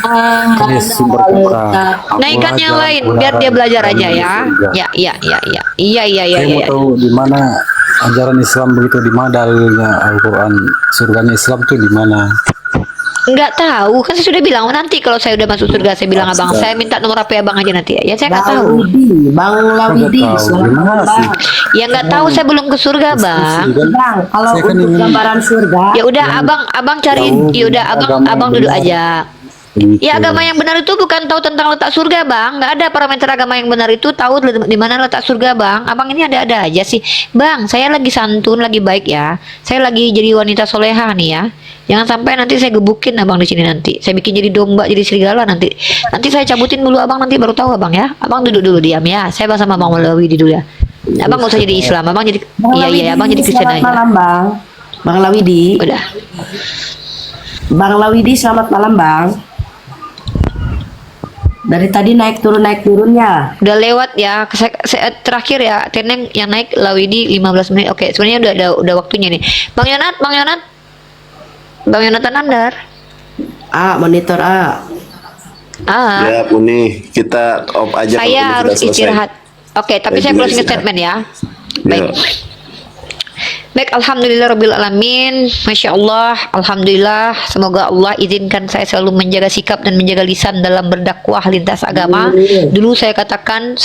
Kan ya sumber tukar. Naikkan yang lain biar dia belajar aja ya. Ya, ya, ya, ya. Iya, iya, iya, Saya mau iya. tahu di mana ajaran Islam begitu, di mana dalilnya Al-Quran surganya Islam tuh di mana? Enggak tahu, kan saya sudah bilang nanti kalau saya udah masuk surga saya bilang abang, saya minta nomor HP abang aja nanti ya. Ya saya nggak tahu. Bang Lawidi, Nggak tahu. selamat Gimana malam, sih? Bang. Ya nggak tahu, saya belum ke surga, Bang. Bang, kalau Saya kan untuk ingin- gambaran surga, Ya udah abang cariin. Ya udah abang duduk aja. Begitu. Ya agama yang benar itu bukan tahu tentang letak surga, Bang. Nggak ada parameter agama yang benar itu tahu di mana letak surga, Bang. Abang ini ada-ada aja sih, Bang. Saya lagi santun, lagi baik ya. Saya lagi jadi wanita soleha nih ya. Jangan sampai nanti saya gebukin abang di sini nanti. Saya bikin jadi domba, jadi serigala nanti. Nanti saya cabutin dulu abang, nanti baru tahu abang ya. Abang duduk dulu diam ya. Saya bahas sama Bang Lawidi dulu ya. Abang nggak usah jadi Islam, abang jadi Bang iya Lawidi, iya, abang jadi Kristen selamat aja. malam, Bang. Bang Lawidi. Udah. Bang Lawidi, selamat malam, Bang. Dari tadi naik turunnya. Udah lewat ya. Terakhir ya, Teneng yang naik Lawidi 15 menit. Oke, sebenarnya udah waktunya nih. Bang Yonatan Andar. Monitor A. Ya, Puni, kita off aja. Saya kalau harus sudah selesai. istirahat. Oke, tapi saya Saya juga closing istirahat. statement ya. Ya. Baik. Baik, alhamdulillahirrabbilalamin. Masya Allah, alhamdulillah. Semoga Allah izinkan saya selalu menjaga sikap dan menjaga lisan dalam berdakwah lintas agama. Dulu saya katakan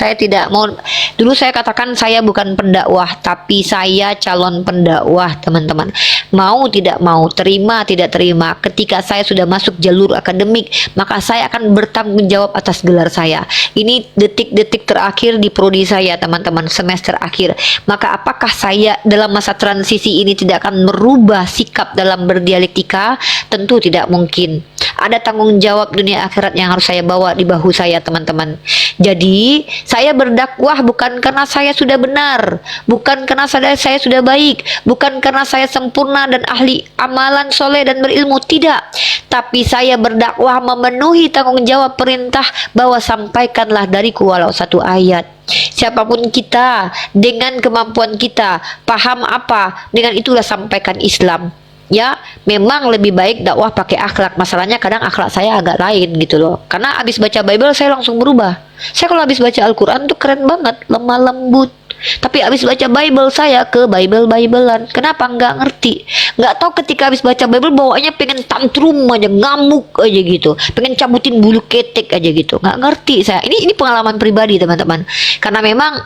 saya bukan pendakwah, tapi saya calon pendakwah, teman-teman. Mau tidak mau, terima tidak terima, ketika saya sudah masuk jalur akademik, maka saya akan bertanggung jawab atas gelar saya. Ini detik-detik terakhir di prodi saya, teman-teman, semester akhir. Maka apakah saya dalam masa transisi ini tidak akan merubah sikap dalam berdialektika? Tentu tidak mungkin. Ada tanggung jawab dunia akhirat yang harus saya bawa di bahu saya, teman-teman. Jadi saya berdakwah bukan karena saya sudah benar, bukan karena saya sudah baik, bukan karena saya sempurna dan ahli amalan soleh dan berilmu, tidak. Tapi saya berdakwah memenuhi tanggung jawab perintah bahwa sampaikanlah dariku walau satu ayat. Siapapun kita, dengan kemampuan kita, paham apa, dengan itulah sampaikan Islam. Ya, memang lebih baik dakwah pakai akhlak. Masalahnya kadang akhlak saya agak lain gitu loh. Karena habis baca Bible saya langsung berubah. Saya kalau habis baca Al-Quran tuh keren banget, lemah lembut. Tapi habis baca Bible saya ke Bible-Biblean. Kenapa? Nggak ngerti. Nggak tahu ketika habis baca Bible bawaannya pengen tantrum aja, ngamuk aja gitu. Pengen cabutin bulu ketek aja gitu. Nggak ngerti saya. Ini pengalaman pribadi, teman-teman. Karena memang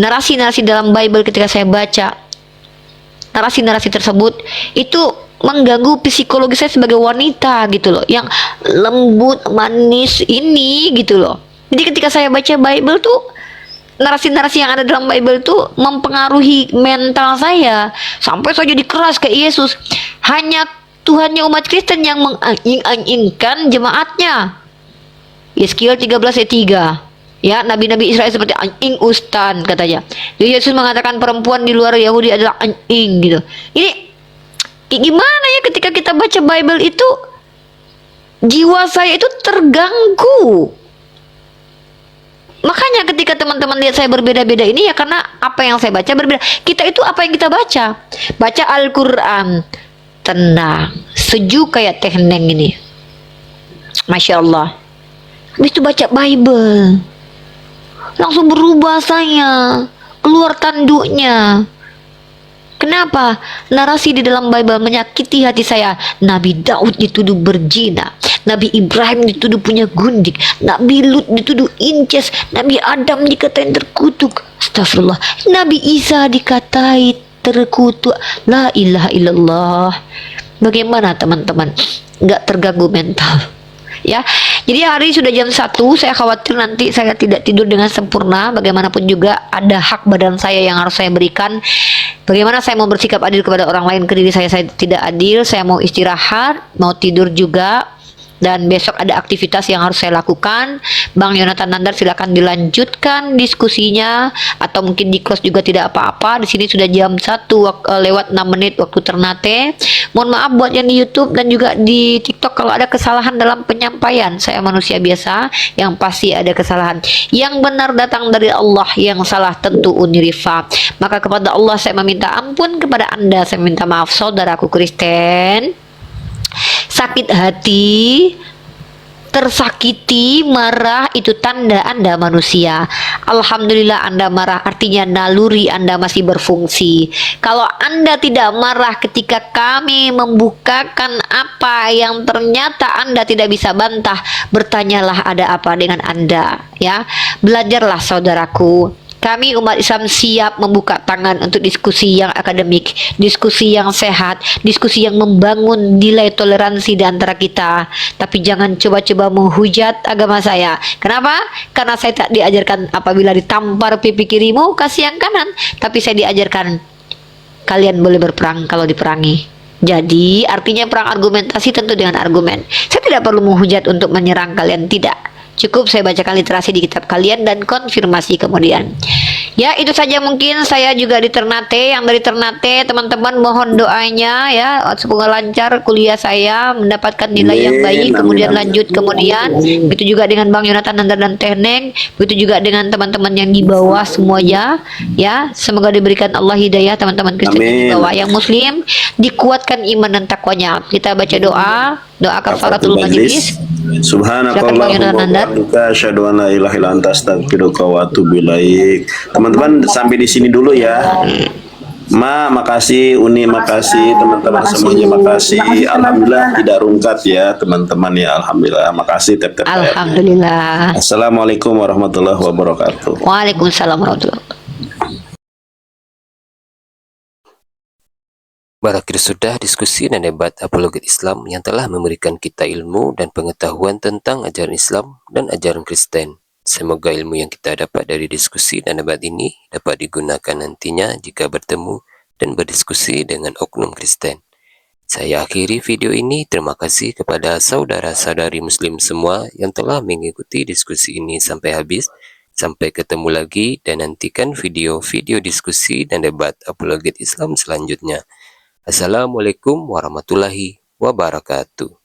narasi-narasi dalam Bible ketika saya baca, narasi-narasi tersebut itu mengganggu psikologi saya sebagai wanita gitu loh, yang lembut manis ini gitu loh. Jadi ketika saya baca Bible tuh, narasi-narasi yang ada dalam Bible tuh mempengaruhi mental saya sampai saya jadi keras kayak Yesus. Hanya Tuhannya umat Kristen yang menganjing-anjingkan jemaatnya. Yeskiel 13 ayat 3. Ya, nabi-nabi Israel seperti anjing ustan katanya. Jadi Yesus mengatakan perempuan di luar Yahudi adalah anjing gitu. Ini gimana ya ketika kita baca Bible itu, jiwa saya itu terganggu. Makanya ketika teman-teman lihat saya berbeda-beda ini ya karena apa yang saya baca berbeda. Kita itu apa yang kita baca? Baca Al-Quran, tenang, sejuk kayak teh neng ini. Masya Allah. Habis itu baca Bible, langsung berubah saya, keluar tanduknya. Kenapa? Narasi di dalam Bible menyakiti hati saya. Nabi Daud dituduh berzina, Nabi Ibrahim dituduh punya gundik, Nabi Lut dituduh inces, Nabi Adam dikatain terkutuk. Astagfirullah. Nabi Isa dikatai terkutuk. La ilaha illallah. Bagaimana teman-teman? Nggak terganggu mental? Ya, jadi hari sudah jam 1, saya khawatir nanti saya tidak tidur dengan sempurna. Bagaimanapun juga ada hak badan saya yang harus saya berikan. Bagaimana saya mau bersikap adil kepada orang lain, ke diri saya tidak adil. Saya mau istirahat, mau tidur juga. dan besok ada aktivitas yang harus saya lakukan. Bang Yonatan Nandar silakan dilanjutkan diskusinya, atau mungkin di close juga tidak apa-apa. Di sini sudah jam 1 lewat 6 menit waktu Ternate. Mohon maaf buat yang di YouTube dan juga di TikTok kalau ada kesalahan dalam penyampaian. Saya manusia biasa, yang pasti ada kesalahan. Yang benar datang dari Allah, yang salah tentu Unirifa. Maka kepada Allah saya meminta ampun, kepada Anda saya minta maaf. Saudaraku Kristen, sakit hati, tersakiti, marah itu tanda Anda manusia. Alhamdulillah Anda marah, artinya naluri Anda masih berfungsi. Kalau Anda tidak marah ketika kami membukakan apa yang ternyata Anda tidak bisa bantah, bertanyalah ada apa dengan Anda, ya. Belajarlah saudaraku. Kami umat Islam siap membuka tangan untuk diskusi yang akademik, diskusi yang sehat, diskusi yang membangun nilai toleransi di antara kita. Tapi jangan coba-coba menghujat agama saya. Kenapa? Karena saya tak diajarkan apabila ditampar pipi kirimu, kasih yang kanan. Tapi saya diajarkan kalian boleh berperang kalau diperangi. Jadi artinya perang argumentasi tentu dengan argumen. Saya tidak perlu menghujat untuk menyerang kalian, tidak. Cukup saya bacakan literasi di kitab kalian dan konfirmasi kemudian. Ya, itu saja mungkin saya juga di Ternate. Yang dari Ternate, teman-teman mohon doanya ya, semoga lancar kuliah saya, mendapatkan nilai yang baik, kemudian lanjut kemudian. Begitu juga dengan Bang Yonatan Nandar dan Teneng, begitu juga dengan teman-teman yang di bawah semuanya ya. Semoga diberikan Allah hidayah teman-teman Kristen yang di bawah. Yang muslim dikuatkan iman dan takwanya. Kita baca doa kafaratul majlis. Subhanakallahumma wa bihamdika asyhadu an la ilaha illa anta astaghfiruka wa atubu ilaik. Teman-teman sampai di sini dulu ya. Makasih, Uni makasih, teman-teman semuanya makasih. Alhamdulillah tidak rungkat ya teman-teman ya, alhamdulillah. Makasih tep-tep. Alhamdulillah. Assalamualaikum warahmatullahi wabarakatuh. Waalaikumsalam warahmatullahi wabarakatuh. Berakhir sudah diskusi dan debat apologet Islam yang telah memberikan kita ilmu dan pengetahuan tentang ajaran Islam dan ajaran Kristen. Semoga ilmu yang kita dapat dari diskusi dan debat ini dapat digunakan nantinya jika bertemu dan berdiskusi dengan oknum Kristen. Saya akhiri video ini. Terima kasih kepada saudara-saudari Muslim semua yang telah mengikuti diskusi ini sampai habis. Sampai ketemu lagi dan nantikan video-video diskusi dan debat apologet Islam selanjutnya. Assalamualaikum warahmatullahi wabarakatuh.